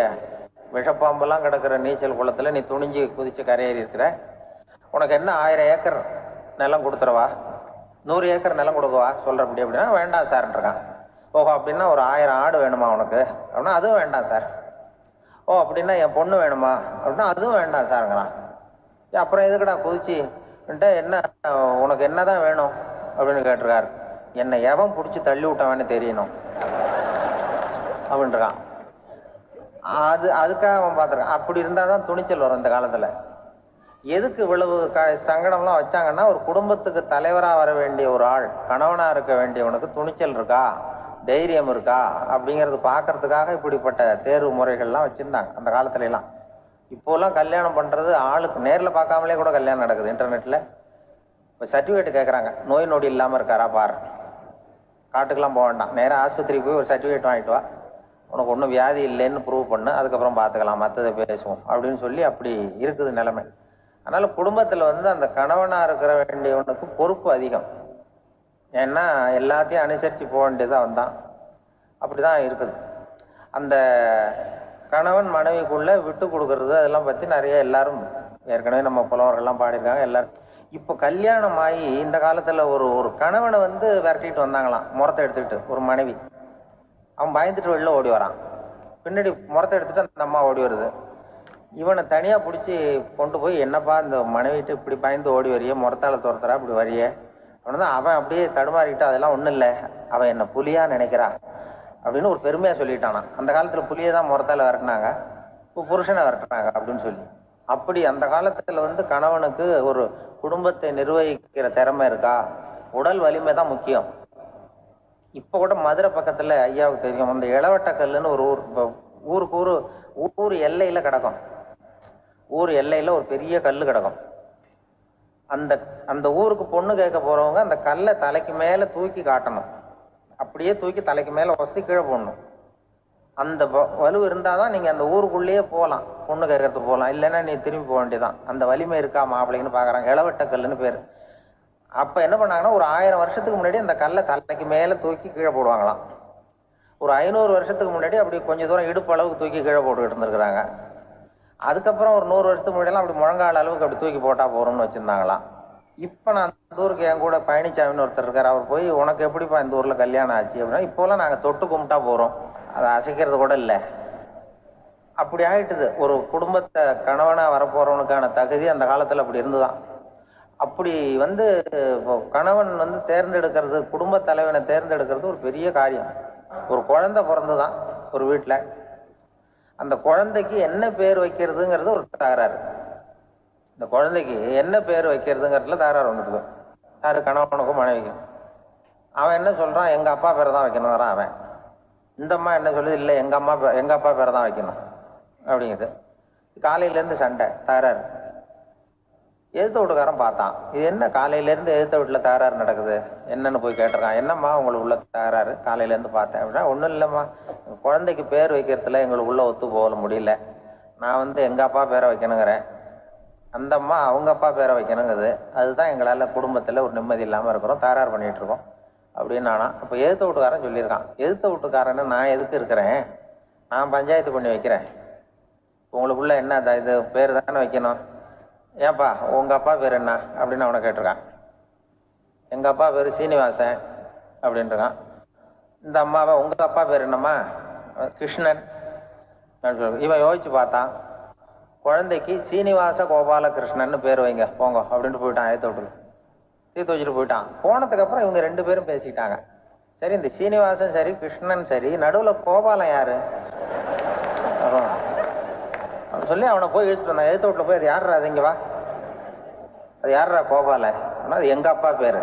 விஷப்பாம்பெல்லாம் கிடக்கிற நீச்சல் குளத்துல நீ துணிஞ்சு குதிச்சு கரையேறி இருக்கிற, உனக்கு என்ன 1000 ஏக்கர் நிலம் கொடுத்துறவா, 100 ஏக்கர் நிலம் கொடுக்கவா சொல்றபடி அப்படின்னா வேண்டாம் சார்ன்றான். ஓஹோ அப்படின்னா ஒரு 1000 ஆடு வேணுமா உனக்கு அப்படின்னா அதுவும் வேண்டாம் சார். ஓ அப்படின்னா என் பொண்ணு வேணுமா அப்படின்னா அதுவும் வேண்டாம் சாருங்கிறான். அப்புறம் எதுக்குடா குதிச்சு என்ன உனக்கு என்னதான் வேணும் அப்படின்னு கேட்டிருக்காரு. என்னை எவன் பிடிச்சி தள்ளி விட்டவன்னு தெரியணும் அப்படின்றான். அதுக்காக அவன் பார்த்துருக்கான். அப்படி இருந்தால் தான் துணிச்சல் வரும் இந்த காலத்தில். எதுக்கு இவ்வளவு சங்கடம்லாம் வச்சாங்கன்னா, ஒரு குடும்பத்துக்கு தலைவராக வர வேண்டிய ஒரு ஆள், கணவனாக இருக்க வேண்டியவனுக்கு துணிச்சல் இருக்கா, தைரியம் இருக்கா அப்படிங்கிறது பார்க்கறதுக்காக இப்படிப்பட்ட தேர்வு முறைகள்லாம் வச்சுருந்தாங்க அந்த காலத்துலலாம். இப்போலாம் கல்யாணம் பண்ணுறது ஆளுக்கு நேரில் பார்க்காமலே கூட கல்யாணம் நடக்குது இன்டர்நெட்டில். இப்போ சர்டிஃபிகேட் கேட்குறாங்க, நோய் நொடி இல்லாமல் இருக்காரா பாரு, காட்டுக்கெல்லாம் போக வேண்டாம், நேராக ஆஸ்பத்திரிக்கு போய் ஒரு சர்டிஃபிகேட் வாங்கிட்டு வா, உனக்கு ஒன்றும் வியாதி இல்லைன்னு ப்ரூவ் பண்ணு, அதுக்கப்புறம் பார்த்துக்கலாம், மற்றதை பேசுவோம் அப்படின்னு சொல்லி அப்படி இருக்குது நிலைமை. அதனால் குடும்பத்தில் அந்த கணவனாக இருக்கிற வேண்டியவனுக்கு பொறுப்பு அதிகம். ஏன்னா எல்லாத்தையும் அனுசரித்து போக வேண்டியதாக வந்தான். அப்படி தான் இருக்குது. அந்த கணவன் மனைவிக்குள்ளே விட்டு கொடுக்கறது அதெல்லாம் பற்றி நிறைய எல்லாரும் ஏற்கனவே நம்ம புலவர்கள்லாம் பாடியிருக்காங்க. எல்லாரும் இப்போ கல்யாணம் ஆகி இந்த காலத்தில் ஒரு ஒரு கணவனை வந்து விரட்டிட்டு வந்தாங்களாம், முறத்தை எடுத்துக்கிட்டு. ஒரு மனைவி அவன் பயந்துட்டு வெளில ஓடி வரான், பின்னாடி முறத்தை எடுத்துட்டு அந்த அம்மா ஓடி வருது. இவனை தனியாக பிடிச்சி கொண்டு போய், என்னப்பா இந்த மனைவிட்டு இப்படி பயந்து ஓடி வரையே, முறத்தால் துரத்துறா இப்படி வரையே அப்படின்னு தான். அவன் அப்படியே தடுமாறிக்கிட்டு, அதெல்லாம் ஒன்றும் இல்லை, அவன் என்ன புலியா நினைக்கிறா அப்படின்னு ஒரு பெருமையாக சொல்லிட்டானான். அந்த காலத்தில் புலியை தான் முறத்தால் விரட்டினாங்க, இப்போ புருஷனை விரட்டுறாங்க அப்படின்னு சொல்லி. அப்படி அந்த காலத்தில் வந்து கணவனுக்கு ஒரு குடும்பத்தை நிர்வகிக்கிற திறமை இருக்கா, உடல் வலிமை தான் முக்கியம். இப்போ கூட மதுரை பக்கத்தில் ஐயாவுக்கு தெரியும், அந்த இளவட்டக்கல்லுன்னு ஒரு ஊர், ஊருக்கு ஊர் எல்லையில் கிடக்கும். ஊர் எல்லையில் ஒரு பெரிய கல் கிடக்கும். அந்த அந்த ஊருக்கு பொண்ணு கேட்க போகிறவங்க அந்த கல்லை தலைக்கு மேலே தூக்கி காட்டணும், அப்படியே தூக்கி தலைக்கு மேலே வசதி கீழே போடணும். அந்த வலு இருந்தால் தான் நீங்கள் அந்த ஊருக்குள்ளேயே போகலாம், பொண்ணு கேட்கறதுக்கு போகலாம். இல்லைன்னா நீ திரும்பி போக வேண்டியதான். அந்த வலிமை இருக்கா மாப்பிள்ளைன்னு பார்க்குறாங்க. இளவட்டக்கல்லுன்னு பேர். அப்போ என்ன பண்ணாங்கன்னா, ஒரு 1000 வருஷத்துக்கு முன்னாடி அந்த கல்லை தலைக்கு மேலே தூக்கி கீழே போடுவாங்களாம். ஒரு 500 வருஷத்துக்கு முன்னாடி அப்படி கொஞ்சம் தூரம் இடுப்பு அளவுக்கு தூக்கி கீழே போட்டுக்கிட்டு இருந்திருக்கிறாங்க. அதுக்கப்புறம் ஒரு 100 வருஷத்துக்கு முன்னாடியெல்லாம் அப்படி முழங்கால அளவுக்கு அப்படி தூக்கி போட்டால் போகிறோம்னு வச்சுருந்தாங்களாம். இப்போ நான் அந்த ஊருக்கு என் கூட பழனிசாமின்னு ஒருத்தர் இருக்கார். அவர் போய், உனக்கு எப்படிப்பா இந்த ஊரில் கல்யாணம் ஆச்சு அப்படின்னா, இப்போலாம் நாங்கள் தொட்டு கும்பிட்டா போகிறோம், அதை அசைக்கிறது கூட இல்லை. அப்படி ஆகிட்டுது. ஒரு குடும்பத்தை கணவனாக வரப்போகிறவனுக்கான தகுதி அந்த காலத்தில் அப்படி இருந்துதான். அப்படி வந்து கணவன் வந்து தேர்ந்தெடுக்கிறது, குடும்ப தலைவனை தேர்ந்தெடுக்கிறது ஒரு பெரிய காரியம். ஒரு குழந்தை பிறந்துதான் ஒரு வீட்டில், அந்த குழந்தைக்கு என்ன பேர் வைக்கிறதுங்கிறது ஒரு தகராறு. இந்த குழந்தைக்கு என்ன பேர் வைக்கிறதுங்கிறதுல தகராறு வந்துடுது. யாரு? கணவனுக்கும் மனைவிக்கும். அவன் என்ன சொல்றான், எங்க அப்பா பேரை தான் வைக்கணுங்கிறான் அவன். இந்த அம்மா என்ன சொல்லுது, இல்லை எங்க அப்பா பேரை தான் வைக்கணும் அப்படிங்குது. காலையிலேருந்து சண்டை, தகராறு. எதிர்த்த வீட்டுக்காரன் பார்த்தான், இது என்ன காலையிலேருந்து எதிர்த்த வீட்டில் தகராறு நடக்குது, என்னன்னு போய் கேட்டிருக்கான். என்னம்மா உங்களுக்கு உள்ள தகராறு, காலையிலேருந்து பார்த்தேன் அப்படின்னா. ஒன்றும் இல்லைம்மா, குழந்தைக்கு பேர் வைக்கிறதுல எங்களுக்கு உள்ள ஒத்து போக முடியல. நான் வந்து எங்கள் அப்பா பேரை வைக்கணுங்கிறேன், அந்த அம்மா அவங்க அப்பா பேரை வைக்கணுங்குது. அதுதான் எங்களால் குடும்பத்தில் ஒரு நிம்மதி இல்லாமல் இருக்கிறோம், தகராறு பண்ணிகிட்டு இருக்கோம் அப்படின்னு நானா. அப்போ எதிர்த்த வீட்டுக்காரன் சொல்லியிருக்கான், எதிர்த்த வீட்டுக்காரன்னு நான் எதுக்கு இருக்கிறேன், நான் பஞ்சாயத்து பண்ணி வைக்கிறேன், உங்களுக்குள்ள என்ன இது பேர் தானே வைக்கணும், ஏன்பா உங்கள் அப்பா பேர் என்ன அப்படின்னு அவனை கேட்டிருக்கான். எங்கள் அப்பா பேர் சீனிவாசன் அப்படின்ட்டுருக்கான். இந்த அம்மாவை, உங்கள் அப்பா பேர் என்னம்மா, கிருஷ்ணன். இவன் யோசிச்சு பார்த்தான், குழந்தைக்கு சீனிவாச கோபாலகிருஷ்ணன் பேர் வைங்க போங்க அப்படின்ட்டு போயிட்டான். ஏத்தோட்டுக்கு தீர்த்து வச்சுட்டு போயிட்டான். போனதுக்கப்புறம் இவங்க 2 பேரும் பேசிக்கிட்டாங்க. சரி, இந்த சீனிவாசன் சரி, கிருஷ்ணன் சரி, நடுவில் கோபாலம் யாரு சொல்லி அவனை போய் இழுத்துட்டு வந்தான். எழுத்து போய், அது யாரா, அது இங்க வா, அது யாரா கோபால, அது எங்க அப்பா பேரு,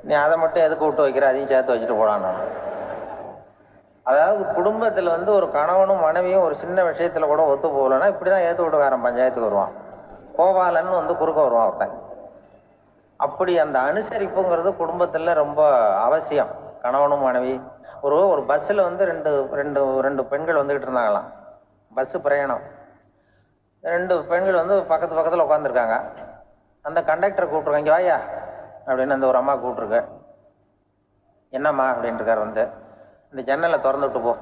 நீ அதை மட்டும் எதுக்கு விட்டு வைக்கிற, அதையும் சேர்த்து வச்சுட்டு போடான்னு. அதாவது குடும்பத்துல வந்து ஒரு கணவனும் மனைவியும் ஒரு சின்ன விஷயத்துல கூட ஒத்து போகலன்னா இப்படிதான் ஏத்து வீட்டுக்காரன் பஞ்சாயத்துக்கு வருவான், கோபாலன்னு வந்து குறுக்க வருவான் ஒருத்தன். அப்படி அந்த அனுசரிப்புங்கிறது குடும்பத்துல ரொம்ப அவசியம். கணவனும் மனைவி. ஒரு பஸ்ஸில் வந்து ரெண்டு பெண்கள் வந்துக்கிட்டு இருந்தாங்களாம், பஸ்ஸு பிரயாணம். 2 பெண்கள் வந்து பக்கத்தில் உட்காந்துருக்காங்க. அந்த கண்டக்டரை கூப்பிட்ருக்காங்க, இங்கே வாயா அப்படின்னு அந்த ஒரு அம்மா கூப்பிட்ருக்கு. என்னம்மா அப்படின்ட்டுருக்கார். வந்து இந்த ஜன்னலை திறந்து விட்டு போ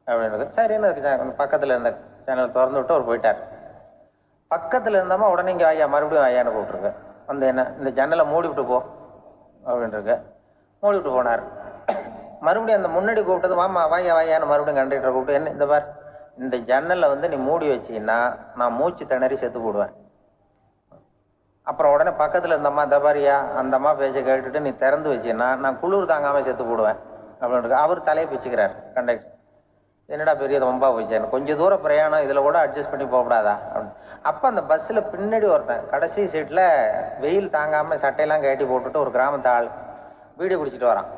அப்படின்னு. சரின்னு பக்கத்தில் இருந்த ஜன்னலை திறந்து விட்டு அவர் போயிட்டார். பக்கத்தில் இருந்தம்மா உடனே இங்கே வாயா, மறுபடியும் வாயான்னு கூப்பிட்ருக்கு. வந்து என்ன, இந்த ஜன்னலை மூடி விட்டு போ அப்படின்ட்டுருக்கு. மூடி விட்டு போனார். மறுபடியும் அந்த முன்னாடி கூப்பிட்டது, வாமா வாயா வாயான்னு மறுபடியும் கண்டக்டரை கூப்பிட்டு, என்ன இந்த பார், இந்த ஜன்னலை வந்து நீ மூடி வச்சின்னா நான் மூச்சு திணறி செத்து போடுவேன். அப்புறம் உடனே பக்கத்தில் இருந்தம்மா, தபாரியா அந்த அம்மா பேச்சை கேட்டுட்டு நீ திறந்து வச்சின்னா நான் குளிர் தாங்காமல் செத்து போடுவேன் அப்படின்ட்டு. அவர் தலையை பிச்சுக்கிறார் கண்டக்டர். என்னடா பெரிய ரொம்ப போயிச்சேன்னு, கொஞ்சம் தூரம் பிரயாணம், இதில் கூட அட்ஜஸ்ட் பண்ணி போகக்கூடாதா அப்படின்னு. அப்போ அந்த பஸ்ஸில் பின்னாடி ஒருத்தன் கடைசி சீட்டில் வெயில் தாங்காமல் சட்டையெல்லாம் கட்டி போட்டுட்டு ஒரு கிராமத்து ஆள் வீடியோ குடிச்சிட்டு வரான்.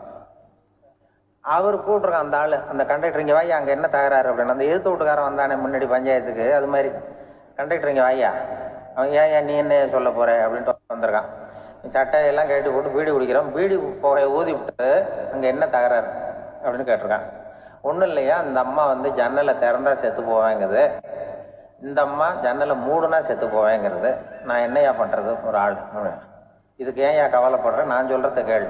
அவர் கூப்பிட்ருக்கான் அந்த ஆள், அந்த கண்டக்டர், இங்கே வாயா, அங்கே என்ன தகராறு அப்படின்னு. அந்த எதிர்த்து வீட்டுக்காரன் வந்தானே முன்னாடி பஞ்சாயத்துக்கு, அது மாதிரி கண்டக்டர், இங்கே வாயா, அவன் ஏன் நீ என்ன சொல்ல போற அப்படின்ட்டு வந்திருக்கான். சட்டையெல்லாம் கட்டி போட்டு பீடி குடிக்கிறோம், பீடி புகையை ஊதி விட்டு அங்கே என்ன தகராறு அப்படின்னு கேட்டிருக்கான். ஒன்றும் இல்லையா, அந்த அம்மா வந்து ஜன்னலை திறந்தா செத்து போவேங்கிறது, இந்த அம்மா ஜன்னலை மூடுனா செத்து போவேங்கிறது, நான் என்னையா பண்ணுறது ஒரு ஆள். இதுக்கு ஏன் கவலைப்படுறேன், நான் சொல்றத கேள்,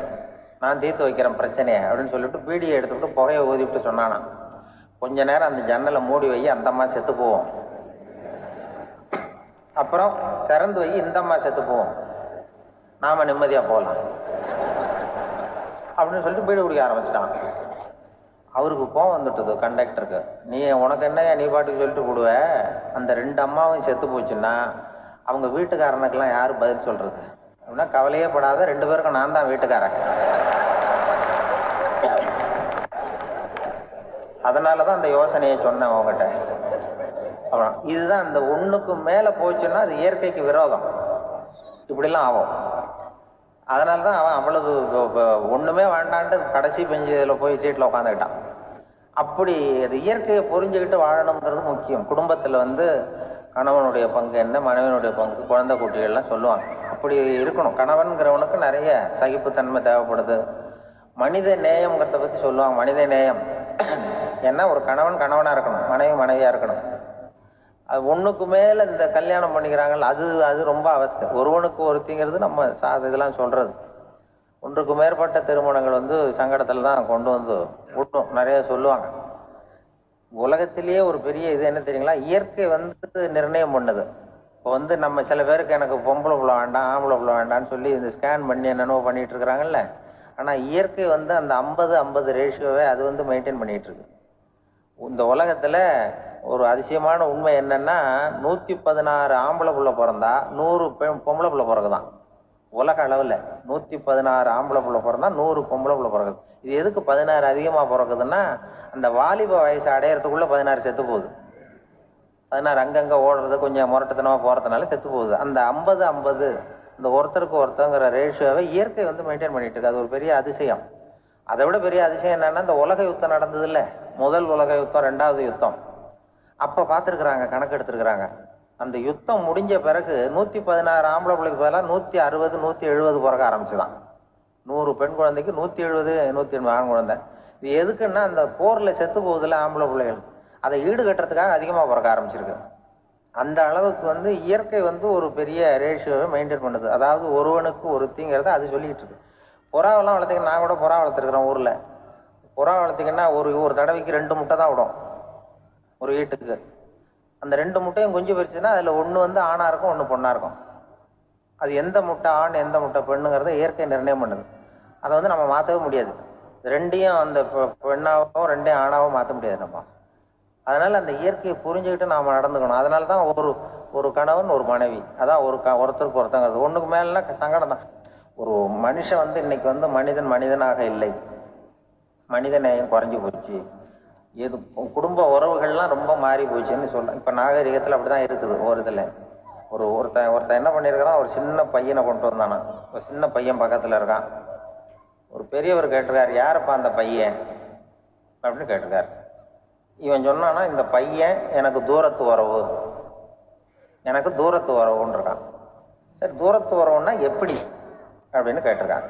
நான் தீர்த்து வைக்கிறேன் பிரச்சனையை அப்படின்னு சொல்லிட்டு பீடியை எடுத்துக்கிட்டு புகையை ஊதிவிட்டு சொன்னானா, கொஞ்ச நேரம் அந்த ஜன்னலை மூடி வை, அந்த அம்மா செத்து போவோம். அப்புறம் திறந்து வை, இந்த அம்மா செத்து போவோம், நாம நிம்மதியா போகலாம் அப்படின்னு சொல்லிட்டு பீடி குடிக்க ஆரம்பிச்சிட்டான். அவருக்கு கோவம் வந்துட்டுது கண்டக்டருக்கு. நீ உனக்கு என்ன நீ பாட்டுக்கு சொல்லிட்டு போடுவ, அந்த 2 அம்மாவும் செத்து போச்சுன்னா அவங்க வீட்டுக்காரனுக்கெல்லாம் யாரு பதில் சொல்றது அப்படின்னா, கவலையே படாத, 2 பேருக்கும் நான் தான் வீட்டுக்காரன். அதனாலதான் அந்த யோசனையை சொன்னேன் உங்ககிட்ட. அப்புறம் இதுதான், இந்த ஒண்ணுக்கு மேல போச்சுன்னா அது இயற்கைக்கு விரோதம், இப்படிலாம் ஆகும். அதனாலதான் அவன் அவ்வளவு ஒண்ணுமே வேண்டான்ட்டு கடைசி பெஞ்சில போய் சீட்ல உட்காந்துக்கிட்டான். அப்படி அது இயற்கையை புரிஞ்சுக்கிட்டு வாழணுங்கிறது முக்கியம். குடும்பத்துல கணவனுடைய பங்கு என்ன, மனைவியினுடைய பங்கு, குழந்தை குட்டிகள்லாம் சொல்லுவாங்க. அப்படி இருக்கணும். கணவன்கிறவனுக்கு நிறைய சகிப்புத்தன்மை தேவைப்படுது. மனித நேயம்ங்கிறத பத்தி சொல்லுவாங்க. மனித நேயம் ஏன்னா ஒரு கணவன் கணவனா இருக்கணும், மனைவி மனைவியா இருக்கணும். அது ஒண்ணுக்கு மேல இந்த கல்யாணம் பண்ணிக்கிறாங்கல்ல, அது ரொம்ப அவஸ்தை. ஒருவனுக்கு ஒருத்திங்கிறது நம்ம இதெல்லாம் சொல்றது. ஒன்றுக்கு மேற்பட்ட திருமணங்கள் சங்கடத்துல தான் கொண்டு விட்டோம். நிறைய சொல்லுவாங்க. உலகத்திலேயே ஒரு பெரிய இது என்ன தெரியுங்களா, இயற்கை நிர்ணயம் பண்ணுது. இப்போ நம்ம சில பேருக்கு எனக்கு பொம்பளை புள்ள வேண்டாம், ஆம்பளை புள்ள வேண்டாம்னு சொல்லி இந்த ஸ்கேன் பண்ணி என்னென்னவோ பண்ணிட்டு இருக்கிறாங்கல்ல. ஆனா இயற்கை அந்த 50-50 ரேஷியோவை அது மெயின்டைன் பண்ணிட்டு இருக்கு. இந்த உலகத்துல ஒரு அதிசயமான உண்மை என்னன்னா, 116 ஆம்பளை புள்ள பிறந்தா 100 பொம்பளை புள்ள பிறகுதான். உலக அளவுல 116 ஆம்பளை புள்ள பிறந்தா 100 பொம்பளை புள்ள பிறகுது. இது எதுக்கு 16 அதிகமா பிறக்குதுன்னா, அந்த வாலிப வயசு அடையறதுக்குள்ள 16 செத்து போகுது. 16 அங்கங்க ஓடுறது, கொஞ்சம் முரட்டுத்தனமா போறதுனால செத்து போகுது. அந்த 50-50 இந்த ஒருத்தருக்கு ஒருத்தங்கிற ரேஷியோவை இயற்கை மெயின்டைன் பண்ணிட்டு இருக்கு. அது ஒரு பெரிய அதிசயம். அதை விட பெரிய அதிசயம் என்னன்னா, இந்த உலக யுத்தம் நடந்தது இல்ல, முதல் உலக யுத்தம், 2வது யுத்தம், அப்ப பார்த்துருக்குறாங்க, கணக்கு எடுத்திருக்கிறாங்க. அந்த யுத்தம் முடிஞ்ச பிறகு 116 ஆம்பளை பிள்ளைக்கு பதிலாக 160 170 பிறக்க ஆரம்பிச்சுதான். 100 பெண் குழந்தைக்கு 170 180 ஆண் குழந்தை. இது எதுக்குன்னா, அந்த போர்ல செத்து போகுதுல ஆம்பளை பிள்ளைகள், அதை ஈடுகட்டுறதுக்காக அதிகமா பிறக்க ஆரம்பிச்சிருக்கு. அந்த அளவுக்கு இயற்கை ஒரு பெரிய ரேஷியோவை மெயின்டைன் பண்ணுது. அதாவது ஒருவனுக்கு ஒருத்திங்கிறத அது சொல்லிட்டு இருக்கு. புறாவெல்லாம் வளர்த்தீங்கன்னா, நான் கூட புறா வளர்த்துருக்கிறேன் ஊர்ல. புறா வளர்த்தீங்கன்னா ஒரு தடவைக்கு 2 முட்டை தான் விடும் ஒரு வீட்டுக்கு. அந்த 2 முட்டையும் குஞ்சு பறிச்சுன்னா அதுல ஒண்ணு ஆணா இருக்கும், ஒண்ணு பொண்ணா இருக்கும். அது எந்த முட்டை ஆண் எந்த முட்டை பெண்ணுங்கிறத இயற்கை நிர்ணயம் பண்ணுது. அதை நம்ம மாற்றவே முடியாது. 2ஐயும் அந்த பெண்ணாவோ 2ஐயும் ஆணாவோ மாற்ற முடியாது நம்ம. அதனால அந்த இயற்கையை புரிஞ்சுக்கிட்டு நாம நடந்துக்கணும். அதனாலதான் ஒரு கணவன் ஒரு மனைவி, அதான் ஒருத்தருக்கு ஒருத்தங்கிறது. ஒண்ணுக்கு மேல சங்கடம் தான். ஒரு மனுஷன் இன்னைக்கு மனிதனாக இல்லை, மனித நேயம் குறைஞ்சு போச்சு, எது குடும்ப உறவுகள்லாம் ரொம்ப மாறி போச்சுன்னு சொல்றேன். இப்ப நாகரிகத்துல அப்படிதான் இருக்குது. ஒரு இதுல ஒருத்தன் என்ன பண்ணிருக்கான், ஒரு சின்ன பையனை கொண்டு வந்தானா. ஒரு சின்ன பையன் பக்கத்துல இருக்கான். ஒரு பெரியவர் கேட்டிருக்காரு, யாரப்பா அந்த பையன் அப்படின்னு கேட்டிருக்காரு. இவன் சொன்னானா, இந்த பையன் எனக்கு தூரத்து உறவு, எனக்கு தூரத்து உறவுன்னு இருக்கான். சரி, தூரத்து உறவுன்னா எப்படி அப்படின்னு கேட்டிருக்காங்க.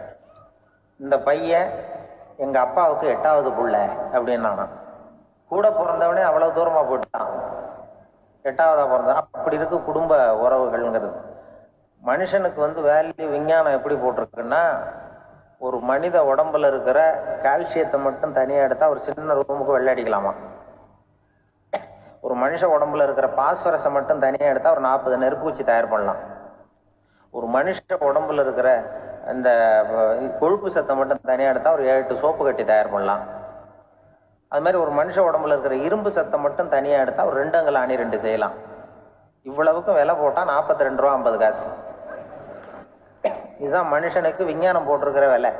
இந்த பையன் எங்க அப்பாவுக்கு 8வது புள்ள அப்படின்னானா. கூட பிறந்தவனே அவ்வளவு தூரமா போயிட்டான், 8வதா பிறந்தான். அப்படி இருக்கு குடும்ப உறவுகள்ங்கிறது. மனுஷனுக்கு வேல்யூ விஞ்ஞானம் எப்படி போட்டிருக்குன்னா, ஒரு மனித உடம்புல இருக்கிற கால்சியத்தை மட்டும் தனியா எடுத்தா ஒரு சின்ன ரூமுக்கு வெள்ளை அடிக்கலாமா. ஒரு மனுஷ உடம்புல இருக்கிற பாஸ்பரஸை மட்டும் தனியா எடுத்தா ஒரு 40 நெருப்பு வச்சு தயார் பண்ணலாம். ஒரு மனுஷ உடம்புல இருக்கிற இந்த கொழுப்பு சத்தை மட்டும் தனியா எடுத்தா ஒரு 7 சோப்பு கட்டி தயார் பண்ணலாம். அது மாதிரி ஒரு மனுஷ உடம்புல இருக்கிற இரும்பு சத்தை மட்டும் தனியா எடுத்தா ஒரு 2 அங்குல அணி 2 செய்யலாம். இவ்வளவுக்கும் விலை போட்டா 42 ரூபா 50 காசு. இதுதான் மனுஷனுக்கு விஞ்ஞானம் போட்டிருக்கிற விலை.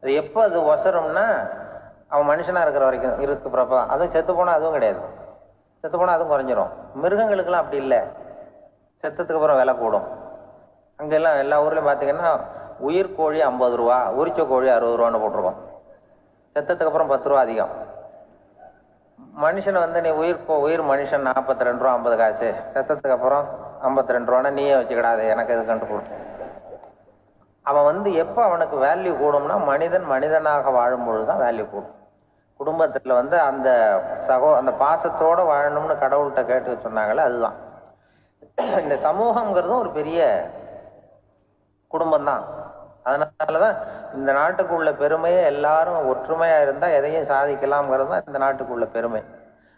அது எப்போ அது ஒசரும்னா, அவன் மனுஷனா இருக்கிற வரைக்கும் இருக்கு பிறப்ப. அதுவும் செத்து போனா அதுவும் கிடையாது, செத்து போனா அதுவும் குறைஞ்சிரும். மிருகங்களுக்கெல்லாம் அப்படி இல்லை, செத்ததுக்கு அப்புறம் விலை கூடும். அங்கெல்லாம் எல்லா ஊர்லயும் பாத்தீங்கன்னா உயிர் கோழி 50 ரூபா, உரிச்ச கோழி 60 ரூபான்னு போட்டிருக்கோம். செத்ததுக்கு அப்புறம் 10 ரூபா அதிகம். மனுஷனை நீ உயிர் மனுஷன் 42 ரூபா 50 காசு, செத்ததுக்கு அப்புறம் 52 ரூபான்னா நீயே வச்சுக்கிடாது, எனக்கு எது கண்டு போடு. அவன் எப்ப அவனுக்கு வேல்யூ கூடும்னா, மனிதன் மனிதனாக வாழும் பொழுதுதான் வேல்யூ கூடும். குடும்பத்துல அந்த அந்த பாசத்தோட வாழணும்னு கடவுள்கிட்ட கேட்டு சொன்னாங்களே, அதுதான். இந்த சமூகம்ங்கிறதும் ஒரு பெரிய குடும்பம் தான். அதனாலதான் இந்த நாட்டுக்கு உள்ள பெருமையை எல்லாரும் ஒற்றுமையா இருந்தா எதையும் சாதிக்கலாம்ங்கிறது தான் இந்த நாட்டுக்கு உள்ள பெருமை.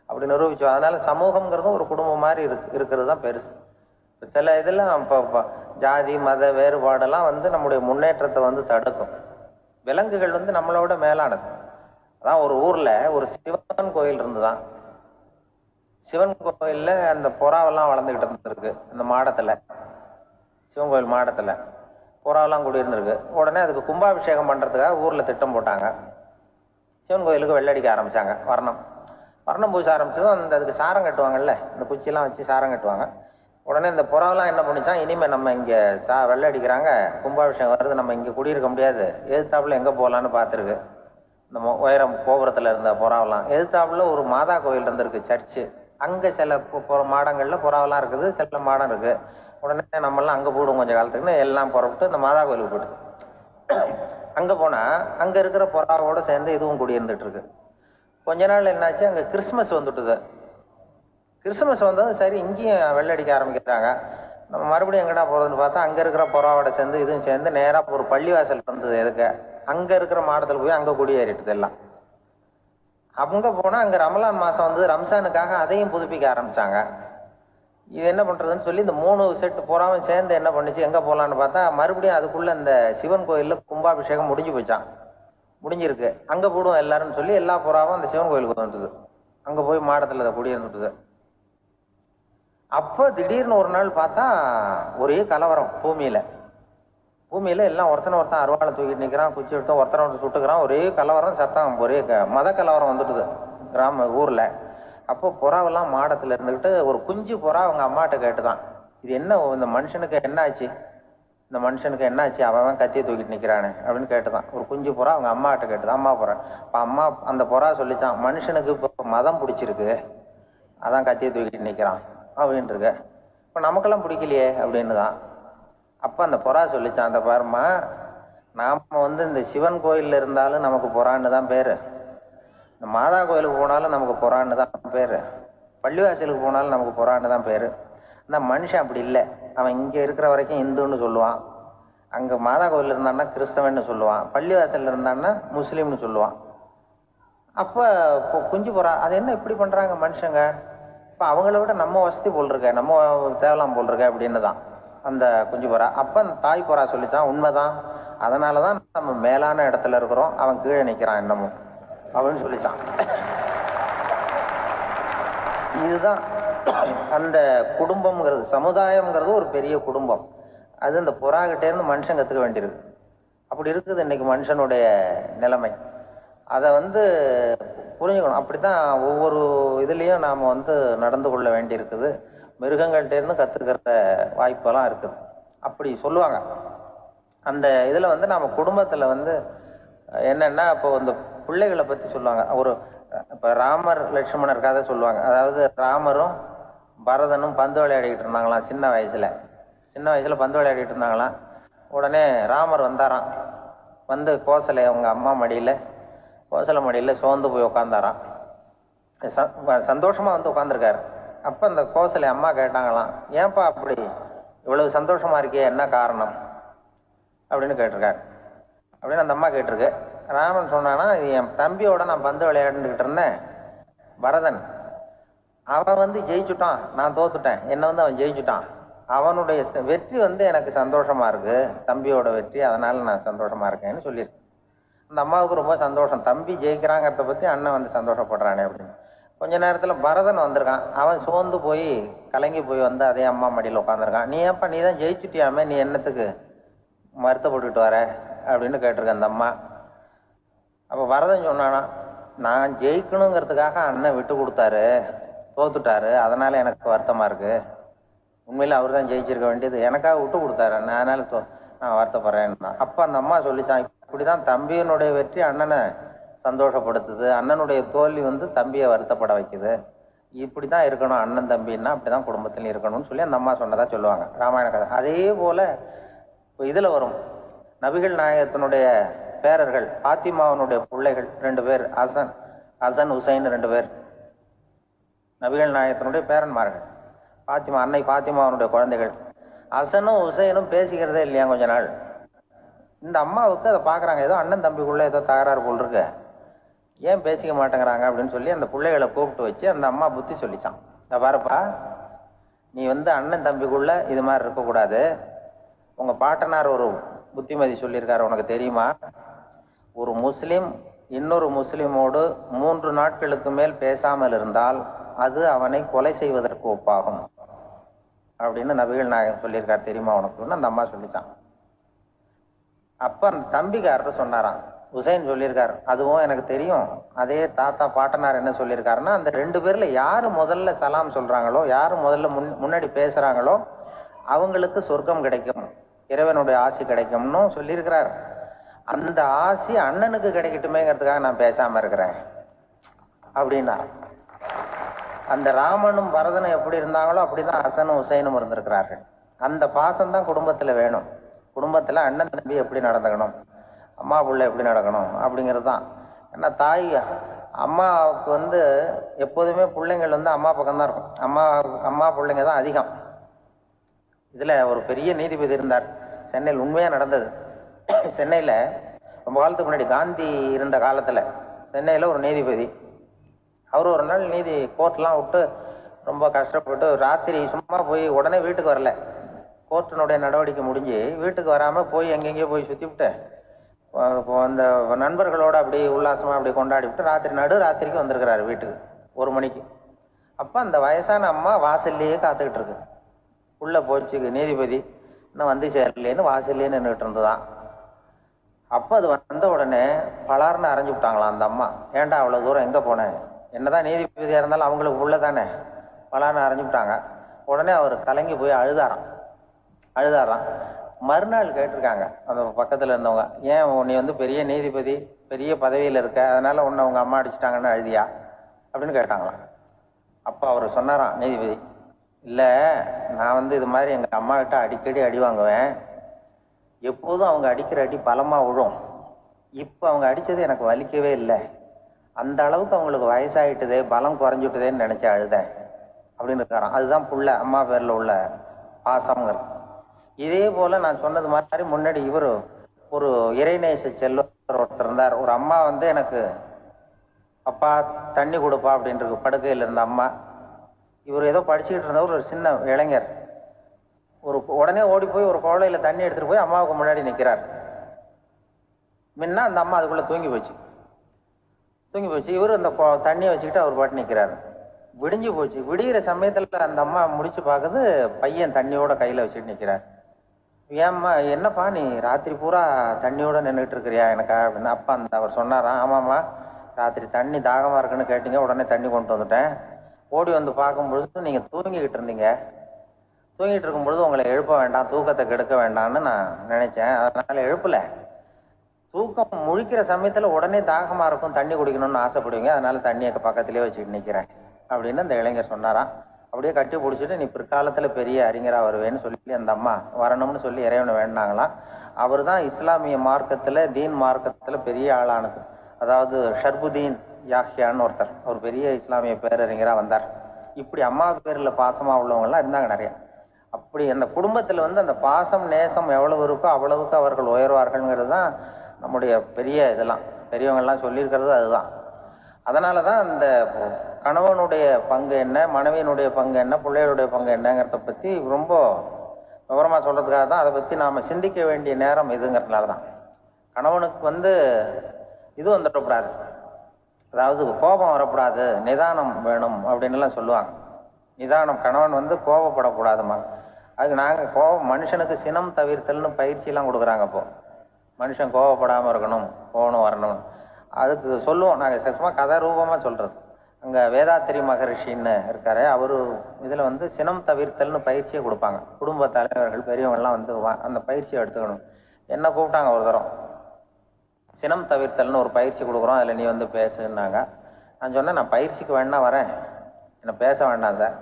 அப்படி நிரூபிச்சோம். அதனால சமூகம்ங்கிறதும் ஒரு குடும்பம் மாதிரி இருக்கிறது தான் பெருசு. சில இதெல்லாம் இப்போ ஜாதி மத வேறுபாடெல்லாம் நம்முடைய முன்னேற்றத்தை தடுக்கும். விலங்குகள் நம்மளோட மேலானது. அதான் ஒரு ஊர்ல ஒரு சிவன் கோயில் இருந்துதான். சிவன் கோயில்ல அந்த புறாவெல்லாம் வளர்ந்துகிட்டு இருந்திருக்கு. அந்த மாடத்துல, சிவன் கோயில் மாடத்துல புறாவெல்லாம் குடியிருந்திருக்கு. உடனே அதுக்கு கும்பாபிஷேகம் பண்றதுக்காக ஊர்ல திட்டம் போட்டாங்க. சிவன் கோயிலுக்கு வெள்ளடிக்க ஆரம்பிச்சாங்க. வர்ணம் பூச ஆரம்பிச்சதும் அதுக்கு சாரம் கட்டுவாங்கல்ல, இந்த குச்சியெல்லாம் வச்சு சாரம் கட்டுவாங்க. உடனே இந்த புறாவெல்லாம் என்ன பண்ணிச்சான், இனிமே நம்ம இங்க வெள்ளை அடிக்கிறாங்க, கும்பாபிஷேகம் வருது, நம்ம இங்க குடியிருக்க முடியாது, எதிர்த்தாப்புல எங்க போகலான்னு பார்த்துருக்கு. இந்த உயரம் கோபுரத்துல இருந்த புறாவெல்லாம் எதிர்த்தாப்புல ஒரு மாதா கோயில் இருந்திருக்கு, சர்ச்சு. அங்க சில மாடங்கள்ல புறாவெல்லாம் இருக்குது, சில மாடம் இருக்கு. உடனே நம்மெல்லாம் அங்க போடுவோம் கொஞ்சம் காலத்துக்குன்னு எல்லாம் புறப்பட்டு இந்த மாதா கோயிலுக்கு போயிடுது. அங்க போனா அங்க இருக்கிற புறாவோட சேர்ந்து இதுவும் குடியிருந்துட்டு இருக்கு. கொஞ்ச நாள் என்னாச்சு, அங்க கிறிஸ்துமஸ் வந்துட்டுது. கிறிஸ்துமஸ் வந்தது சரி, இங்கேயும் வெள்ளடிக்க ஆரம்பிக்கிறாங்க. நம்ம மறுபடியும் எங்கடா போறதுன்னு பார்த்தா அங்க இருக்கிற புறாவோட சேர்ந்து இதுவும் சேர்ந்து நேரா ஒரு பள்ளிவாசல் வந்தது. எதுக்கு அங்க இருக்கிற மாடத்துல போய் அங்க குடியேறிட்டுது எல்லாம். அங்க போனா அங்க ரமலான் மாசம் ரம்சானுக்காக அதையும் புதுப்பிக்க ஆரம்பிச்சாங்க. இது என்ன பண்றதுன்னு சொல்லி இந்த 3 செட்டு புறாவும் சேர்ந்து என்ன பண்ணுச்சு, எங்க போலான்னு பார்த்தா மறுபடியும் அதுக்குள்ள இந்த சிவன் கோயில்ல கும்பாபிஷேகம் முடிஞ்சு போச்சான். முடிஞ்சிருக்கு, அங்க போடுவோம் எல்லாரும் சொல்லி எல்லா புறாவும் அந்த சிவன் கோயிலுக்கு வந்துட்டுது. அங்க போய் மாடத்துல குடியிருந்துட்டுது. அப்ப திடீர்னு ஒரு நாள் பார்த்தா ஒரே கலவரம் பூமியில எல்லாம் ஒருத்தன் அருவாளை தூக்கிட்டு நிக்கிறான், குச்சி எடுத்து ஒருத்தனை சுட்டுக்கிறான். ஒரே கலவரம், சத்தம், ஒரே மத கலவரம் வந்துட்டுது ஊர்ல. அப்போ புறாவெல்லாம் மாடத்துல இருந்துகிட்டு ஒரு குஞ்சு புறா அவங்க அம்மாட்ட கேட்டுதான், இது என்ன, இந்த மனுஷனுக்கு என்ன ஆச்சு, இந்த மனுஷனுக்கு என்ன ஆச்சு, அவன் கத்தியை தூக்கிட்டு நிக்கிறானே அப்படின்னு கேட்டுதான். ஒரு குஞ்சு புறா அவங்க அம்மாட்ட கேட்டுதான். அம்மா புறா. இப்ப அம்மா அந்த புறா சொல்லிச்சான், மனுஷனுக்கு இப்போ மதம் பிடிச்சிருக்கு, அதான் கத்தியை தூக்கிட்டு நிக்கிறான் அப்படின்னு இருக்கு. இப்ப நமக்கெல்லாம் பிடிக்கலையே அப்படின்னு தான். அப்ப அந்த புறா சொல்லிச்சான், அந்த பாருமா, நாம இந்த சிவன் கோயில்ல இருந்தாலும் நமக்கு புறான்னு தான் பேரு, இந்த மாதா கோயிலுக்கு போனாலும் நமக்கு புறான்னு தான் பேரு, பள்ளிவாசலுக்கு போனாலும் நமக்கு புறான்னு தான் பேரு. அந்த மனுஷன் அப்படி இல்லை. அவன் இங்க இருக்கிற வரைக்கும் இந்துன்னு சொல்லுவான், அங்க மாதா கோயில் இருந்தான்னா கிறிஸ்தவன்னு சொல்லுவான், பள்ளிவாசல்ல இருந்தான்னா முஸ்லீம்னு சொல்லுவான். அப்ப குஞ்சு புறா அது என்ன இப்படி பண்றாங்க மனுஷங்க, இப்ப அவங்கள விட நம்ம வசதி போல் இருக்க, நம்ம தேவலாம் போல் இருக்க அப்படின்னு தான் அந்த குஞ்சு புறா. அப்ப அந்த தாய் புறா சொல்லிச்சான், உண்மைதான், அதனாலதான் நம்ம மேலான இடத்துல இருக்கிறோம், அவன் கீழே நிக்கிறான் என்னமோ அப்படின்னு சொல்லிச்சான். இதுதான் அந்த குடும்பம்ங்கிறது, சமுதாயம்ங்கிறது ஒரு பெரிய குடும்பம். அது இந்த புறாகிட்டே இருந்து மனுஷன் கத்துக்க வேண்டியிருக்கு. அப்படி இருக்குது இன்னைக்கு மனுஷனுடைய நிலைமை. அதை புரிஞ்சுக்கணும். அப்படித்தான் ஒவ்வொரு இதுலயும் நாம நடந்து கொள்ள வேண்டி இருக்குது. மிருகங்கள்ட்ட இருந்து கத்துக்கிற வாய்ப்பெல்லாம் இருக்குது. அப்படி சொல்லுவாங்க. அந்த இதுல நாம குடும்பத்துல என்னன்னா, இப்போ இந்த பிள்ளைகளை பத்தி சொல்லுவாங்க. இப்ப ராமர் லட்சுமணர் கதை சொல்லுவாங்க. அதாவது ராமரும் பரதனும் பந்து விளையாடிக்கிட்டு இருந்தாங்களாம் சின்ன வயசுல பந்து விளையாடிட்டு இருந்தாங்களாம். உடனே ராமர் வந்தாராம். கோசலை அவங்க அம்மா மடியில, கோசலை மடியில சோர்ந்து போய் உட்காந்தாராம். சந்தோஷமா உட்காந்துருக்காரு. அப்ப அந்த கோசலை அம்மா கேட்டாங்களாம், ஏன்பா அப்படி இவ்வளவு சந்தோஷமா இருக்கே, என்ன காரணம் அப்படின்னு கேட்டிருக்காரு. அப்படின்னு அந்த அம்மா கேட்டிருக்கு. ராமன் சொன்னானா, என் தம்பியோட நான் பந்து விளையாண்டுக்கிட்டு இருந்தேன், பரதன் அவன் ஜெயிச்சுட்டான், நான் தோத்துட்டேன், என்ன அவன் ஜெயிச்சுட்டான், அவனுடைய வெற்றி எனக்கு சந்தோஷமா இருக்கு, தம்பியோட வெற்றி, அதனால நான் சந்தோஷமா இருக்கேன்னு சொல்லியிருக்கேன். அந்த அம்மாவுக்கு ரொம்ப சந்தோஷம், தம்பி ஜெயிக்கிறாங்கிறத பத்தி அண்ணன் சந்தோஷப்படுறானே அப்படின்னு. கொஞ்ச நேரத்துல பரதன் வந்திருக்கான். அவன் சோர்ந்து போய் கலங்கி போய் அதே அம்மா மடியில உட்காந்துருக்கான். நீ ஏப்பா, நீ தான் ஜெயிச்சுட்டியாமே, நீ என்னத்துக்கு வருத்தப்பட்டுட்டு வர அப்படின்னு கேட்டிருக்க அந்த அம்மா. அப்ப பரதன் சொன்னானா, நான் ஜெயிக்கணுங்கிறதுக்காக அண்ணன் விட்டு கொடுத்தாரு, தோத்துட்டாரு, அதனால எனக்கு வருத்தமா இருக்கு, உண்மையில அவர் தான் ஜெயிச்சிருக்க வேண்டியது, எனக்காக விட்டு கொடுத்தாரு, அதனால நான் வருத்தப்படுறேன்னா. அப்ப அந்த அம்மா சொல்லிச்சான், இப்படிதான் தம்பியனுடைய வெற்றி அண்ணனை சந்தோஷப்படுத்துது, அண்ணனுடைய தோல்வி தம்பியை வருத்தப்பட வைக்குது, இப்படிதான் இருக்கணும் அண்ணன் தம்பின்னா, அப்படிதான் குடும்பத்திலையும் இருக்கணும்னு சொல்லி அந்த அம்மா சொன்னதா சொல்லுவாங்க ராமாயண கதை. அதே போல இதுல வரும், நபிகள் நாயகத்தினுடைய பேரர்கள், பாத்திமாவனுடைய பிள்ளைகள் 2 பேர், ஹசன் ஹுசைன் 2 பேர் நபிகள் நாயகத்தினுடைய பேரன்மார்கள். அன்னை பாத்திமாவனுடைய குழந்தைகள். ஹசனும் ஹுசைனும் பேசிக்கிறதே இல்லையா கொஞ்ச நாள். இந்த அம்மாவுக்கு அதை பார்க்குறாங்க, ஏதோ அண்ணன் தம்பிக்குள்ளே ஏதோ தகராறு போல் இருக்கு, ஏன் பேசிக்க மாட்டேங்கிறாங்க அப்படின்னு சொல்லி அந்த பிள்ளைகளை கூப்பிட்டு வச்சு அந்த அம்மா புத்தி சொல்லிச்சான். இந்த பாருப்பா, நீ அண்ணன் தம்பிக்குள்ள இது மாதிரி இருக்கக்கூடாது. உங்க பாட்டனார் ஒரு புத்திமதி சொல்லியிருக்காரு, உனக்கு தெரியுமா? ஒரு முஸ்லிம் இன்னொரு முஸ்லிமோடு 3 நாட்களுக்கு மேல் பேசாமல் இருந்தால் அது அவனை கொலை செய்வதற்கு ஒப்பாகும் அப்படின்னு நபிகள் நாயகம் சொல்லியிருக்காரு, தெரியுமா உனக்குன்னு அந்த அம்மா சொல்லிச்சான். அப்ப அந்த தம்பிக்காரர் சொன்னாராம், உசைன் சொல்லியிருக்காரு, அதுவும் எனக்கு தெரியும். அதே தாத்தா பாட்டனார் என்ன சொல்லியிருக்காருன்னா, அந்த 2 பேர்ல யாரு முதல்ல சலாம் சொல்றாங்களோ, யாரு முதல்ல முன்னாடி பேசுறாங்களோ அவங்களுக்கு சொர்க்கம் கிடைக்கும், இறைவனுடைய ஆசி கிடைக்கும்னு சொல்லியிருக்கிறார். அந்த ஆசி அண்ணனுக்கு கிடைக்கட்டுமேங்கிறதுக்காக நான் பேசாம இருக்கிறேன் அப்படின்னா. அந்த ராமனும் பரதனும் எப்படி இருந்தாங்களோ அப்படிதான் ஹசனும் ஹுசைனும் இருந்திருக்கிறார்கள். அந்த பாசம் தான் குடும்பத்துல வேணும். குடும்பத்துல அண்ணன் தம்பி எப்படி நடந்துக்கணும், அம்மா பிள்ளை எப்படி நடக்கணும் அப்படிங்கிறது தான். ஏன்னா தாய் அம்மாவுக்கு எப்போதுமே பிள்ளைங்கள் அம்மா பக்கம்தான் இருக்கும். அம்மா பிள்ளைங்க தான் அதிகம். இதுல ஒரு பெரிய நீதிபதி இருந்தார் சென்னையில், உண்மையா நடந்தது. சென்னையில ரொம்ப காலத்துக்கு முன்னாடி காந்தி இருந்த காலத்துல சென்னையில ஒரு நீதிபதி, அவர் ஒரு நாள் கோர்ட்லாம் விட்டு ரொம்ப கஷ்டப்பட்டு ராத்திரி சும்மா போய் உடனே வீட்டுக்கு வரல. கோர்ட்டினுடைய நடவடிக்கை முடிஞ்சு வீட்டுக்கு வராம போய் எங்கெங்கேயோ போய் சுத்தி விட்டு அந்த நண்பர்களோட அப்படி உல்லாசமா அப்படி கொண்டாடி விட்டு ராத்திரிக்கு வந்திருக்கிறாரு வீட்டுக்கு 1 மணிக்கு. அப்ப அந்த வயசான அம்மா வாசல்லையே காத்துக்கிட்டு இருக்கு. உள்ள போச்சு நீதிபதி, இன்னும் சேரலேன்னு வாசல்லையே நின்றுட்டு இருந்துதான். அப்ப அது வந்த உடனே பலார்னு அரைஞ்சு விட்டாங்களாம் அந்த அம்மா. ஏன்டா அவ்வளவு தூரம் எங்க போனேன், என்னதான் நீதிபதியா இருந்தாலும் அவங்களுக்கு உள்ளதானே, பலார்னு அரைஞ்சு விட்டாங்க. உடனே அவர் கலங்கி போய் அழுதாராம். மறுநாள் கேட்டிருக்காங்க அந்த பக்கத்துல இருந்தவங்க, ஏன் நீ பெரிய நீதிபதி, பெரிய பதவியில இருக்க, அதனால உன்னை உங்க அம்மா அடிச்சிட்டாங்கன்னு அழுதியா அப்படின்னு கேட்டாங்களாம். அப்ப அவர் சொன்னாராம் நீதிபதி, இல்ல நான் இது மாதிரி எங்க அம்மா கிட்ட அடிக்கடி அடி வாங்குவேன். எப்போதும் அவங்க அடிக்கிற அடி பலமா விழும். இப்ப அவங்க அடிச்சது எனக்கு வலிக்கவே இல்லை. அந்த அளவுக்கு அவங்களுக்கு வயசாயிட்டுதே, பலம் குறைஞ்சுட்டுதேன்னு நினைச்சு அழுதேன் அப்படின்னு இருக்காராம். அதுதான் புள்ள அம்மா பேர்ல உள்ள பாசம்ங்கிறது. இதே போல நான் சொன்னது மாதிரி முன்னாடி இவரு ஒரு இறைநேச செல்வர் ஒருத்தர் இருந்தார். ஒரு அம்மா எனக்கு அப்பா தண்ணி கொடுப்பா அப்படின்றது படுக்கையில் இருந்த அம்மா. இவர் ஏதோ படிச்சுக்கிட்டு இருந்தவர், ஒரு சின்ன இளைஞர், உடனே ஓடி போய் ஒரு குவளையில தண்ணி எடுத்துட்டு போய் அம்மாவுக்கு முன்னாடி நிற்கிறார். முன்ன அந்த அம்மா அதுக்குள்ள தூங்கி போச்சு. இவர் அந்த தண்ணியை வச்சுக்கிட்டு அவர் பாட்டு நிற்கிறாரு. விடிஞ்சு போச்சு. விடிகிற சமயத்துல அந்த அம்மா முடிச்சு பார்க்குது, பையன் தண்ணியோட கையில வச்சுட்டு நிற்கிறார். ஏம்மா என்னப்பா நீ ராத்திரி பூரா தண்ணியோட நின்றுட்டு இருக்கிறியா எனக்கா அப்படின்னு. அப்பா அவர் சொன்னாராம், ஆமாம்மா ராத்திரி தண்ணி தாகமா இருக்குன்னு கேட்டீங்க, உடனே தண்ணி கொண்டு வந்துட்டேன். ஓடி வந்து பார்க்கும் பொழுது நீங்க தூங்கிக்கிட்டு இருந்தீங்க. தூங்கிட்டு இருக்கும் பொழுது உங்களை எழுப்ப வேண்டாம், தூக்கத்தை கெடுக்க வேண்டாம்னு நான் நினைச்சேன், அதனால எழுப்பல. தூக்கம் முழிக்கிற சமயத்துல உடனே தாகமா இருக்கும், தண்ணி குடிக்கணும்னு ஆசைப்படுவீங்க, அதனால தண்ணியை பக்கத்திலேயே வச்சுட்டு நிக்கிறேன் அப்படின்னு அந்த இளைஞர் சொன்னாராம். அப்படியே கட்டி பிடிச்சிட்டு நீ பிற்காலத்துல பெரிய அறிஞரா வருவேன்னு சொல்லி அந்த அம்மா வரணும்னு சொல்லி இறைவனை வேண்டாங்களாம். அவர் தான் இஸ்லாமிய மார்க்கத்துல, தீன் மார்க்கத்துல பெரிய ஆளானது. அதாவது ஷர்புதீன் யாஹ்யான்னு ஒருத்தர், ஒரு பெரிய இஸ்லாமிய பேரறிஞரா வந்தார். இப்படி அம்மா பேர்ல பாசமா உள்ளவங்க எல்லாம் இருந்தாங்க நிறைய. அப்படி அந்த குடும்பத்துல அந்த பாசம் நேசம் எவ்வளவு இருக்கோ அவ்வளவுக்கு அவர்கள் உயர்வார்கள்ங்கிறது தான் நம்முடைய பெரிய இதெல்லாம் பெரியவங்க எல்லாம் சொல்லியிருக்கிறது அதுதான். அதனாலதான் அந்த கணவனுடைய பங்கு என்ன, மனைவியினுடைய பங்கு என்ன, பிள்ளைகளுடைய பங்கு என்னங்கிறத பத்தி ரொம்ப விவரமா சொல்றதுக்காக தான் அதை பத்தி நாம சிந்திக்க வேண்டிய நேரம் இதுங்கிறதுனாலதான். கணவனுக்கு இது வந்துடக்கூடாது, அதாவது கோபம் வரக்கூடாது, நிதானம் வேணும் அப்படின்னு எல்லாம் சொல்லுவாங்க. நிதானம், கணவன் கோபப்படக்கூடாதுமா. அதுக்கு நாங்க மனுஷனுக்கு சினம் தவிர்த்தல்னு பயிற்சி எல்லாம் கொடுக்குறாங்க. இப்போ மனுஷன் கோபப்படாம இருக்கணும், போகணும் வரணும், அதுக்கு சொல்லுவோம் நாங்க சும்மா கதை ரூபமா சொல்றது. அங்க வேதாத்திரி மகரிஷின்னு இருக்காரு, அவரு இதுல சினம் தவிர்த்தல்னு பயிற்சியை கொடுப்பாங்க. குடும்ப தலைவர்கள் பெரியவங்க எல்லாம் அந்த பயிற்சியை எடுத்துக்கணும். என்ன கூப்பிட்டாங்க ஒரு தரம், சினம் தவிர்த்தல்னு ஒரு பயிற்சி கொடுக்குறோம், அதுல நீ பேசுன்னாங்க. நான் சொன்னேன், நான் பயிற்சிக்கு வேணா வரேன், என்ன பேச வேண்டாம் சார்,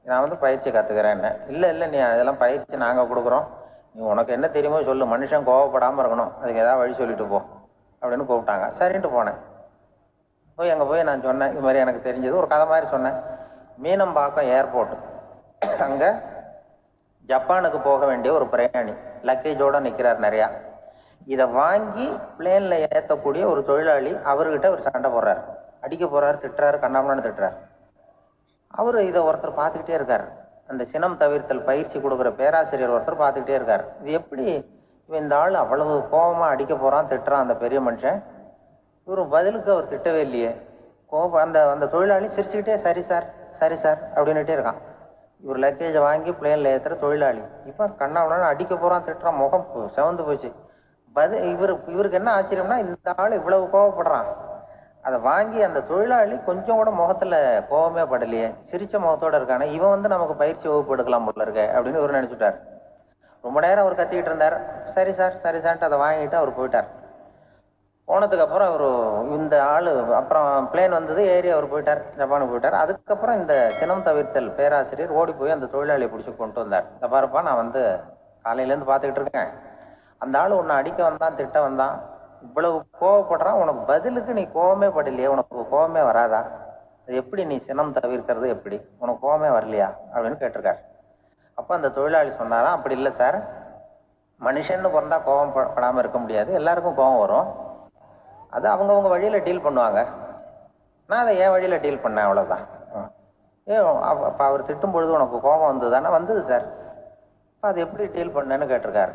நான் பயிற்சி கத்துக்கிறேன். என்ன இல்ல நீ அதெல்லாம் பயிற்சி நாங்க கொடுக்குறோம், நீ உனக்கு என்ன தெரியுமோ சொல்லு, மனுஷன் கோவப்படாம இருக்கணும், அதுக்கு ஏதாவது வழி சொல்லிட்டு போ அப்படின்னு கூப்பிட்டாங்க. சரின்ட்டு போனேன். அங்க போய் நான் சொன்னேன், இது மாதிரி எனக்கு தெரிஞ்சது ஒரு கதை மாதிரி சொன்னேன். மீனம்பாக்கம் ஏர்போர்ட், அங்க ஜப்பானுக்கு போக வேண்டிய ஒரு பிரயாணி லக்கேஜோட நிக்கிறார் நிறையா. இதை வாங்கி பிளேன்ல ஏற்றக்கூடிய ஒரு தொழிலாளி அவர்கிட்ட ஒரு சண்டை போடுறாரு, அடிக்க போறாரு, திட்டுறாரு, கண்ணாமண்ணு திட்டுறாரு. அவரு இதை ஒருத்தர் பார்த்துக்கிட்டே இருக்காரு. அந்த சினம் தவிர்த்தல் பயிற்சி கொடுக்குற பேராசிரியர் ஒருத்தர் பார்த்துக்கிட்டே இருக்காரு. இது எப்படி இவன் இந்த ஆள் அவ்வளவு கோபமா அடிக்க போறான், திட்டுறான் அந்த பெரிய மனுஷன், இவரு பதிலுக்கு அவர் திட்டவே இல்லையே. கோபம் அந்த அந்த தொழிலாளி சிரிச்சுக்கிட்டே சரி சார் சரி சார் அப்படின்னுட்டே இருக்கான். இவர் லக்கேஜை வாங்கி பிளேன்ல ஏற்றுற தொழிலாளி இப்போ கண்ணாமண்ணு அடிக்க போறான், திட்டுறான், முகம் செவந்து போச்சு. இவருக்கு என்ன ஆச்சரியம்னா, இந்த ஆள் இவ்வளவு கோவப்படுறான், அதை வாங்கி அந்த தொழிலாளி கொஞ்சம் கூட முகத்துல கோவமே படலையே, சிரிச்ச முகத்தோட இருக்கானே, இவன் வந்து நமக்கு பயிற்சி வகுப்பு எடுக்கலாம் போல இருக்க அப்படின்னு இவர் நினைச்சுட்டார். ரொம்ப நேரம் அவர் கத்திக்கிட்டு இருந்தார். சரி சார் சரி சார்ன்ட்டு அதை வாங்கிட்டு அவர் போயிட்டார். போனதுக்கு அப்புறம் அவர் இந்த ஆளு அப்புறம் பிளேன் வந்தது, ஏறி அவர் போயிட்டார், ஜப்பானுக்கு போயிட்டார். அதுக்கப்புறம் இந்த சினம் தவிர்த்தல் பேராசிரியர் ஓடி போய் அந்த தொழிலாளியை பிடிச்சி கொண்டு வந்தார். இந்த பாருப்பா, நான் வந்து காலையிலேருந்து பார்த்துக்கிட்டு இருக்கேன், அந்த ஆள் உன்னை அடிக்க வந்தான், திட்ட வந்தான், இவ்வளவு கோவப்படுறான், உனக்கு பதிலுக்கு நீ கோவமே படலையே, உனக்கு கோவமே வராதா, அது எப்படி நீ சினம் தவிர்க்கிறது, எப்படி உனக்கு கோவமே வரலையா அப்படின்னு கேட்டிருக்காரு. அப்போ அந்த தொழிலாளி சொன்னாராம், அப்படி இல்லை சார், மனுஷன்னு பிறந்தா கோவம் படாமல் இருக்க முடியாது, எல்லாருக்கும் கோவம் வரும், அது அவங்கவுங்க வழியில் டீல் பண்ணுவாங்க, நான் அதை என் வழியில் டீல் பண்ணேன், அவ்வளோதான். அப்போ அவர் திட்டும் பொழுது உனக்கு கோபம் வந்தது தானே? வந்தது சார். அப்போ அது எப்படி டீல் பண்ணேன்னு கேட்டிருக்காரு.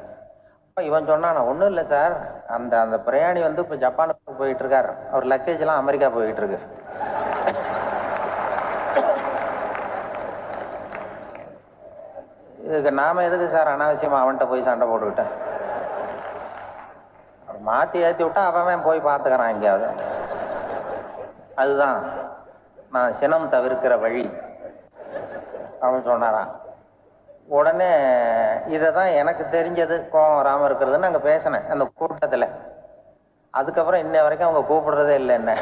அப்போ இவன் சொன்னான், ஒன்றும் இல்லை சார், அந்த அந்த பிரயாணி வந்து இப்போ ஜப்பானுக்கு போயிட்டு இருக்கார், அவர் லக்கேஜ்லாம் அமெரிக்கா போயிட்டு இருக்கு. இதுக்கு நாம எதுக்கு சார் அனாவசியமா அவன்கிட்ட போய் சண்டை போட்டுக்கிட்டேன், மாத்தி ஏற்றி விட்டா அவன் போய் பார்த்துக்கிறான் எங்கேயாவது. அதுதான் நான் சினம் தவிர்க்கிற வழி அப்படின்னு சொன்னாராம். உடனே இதை தான் எனக்கு தெரிஞ்சது கோபம் வராமல் இருக்கிறதுன்னு அங்கே பேசினேன் அந்த கூட்டத்தில். அதுக்கப்புறம் இன்ன வரைக்கும் அவங்க கூப்பிடுறதே இல்லை என்ன.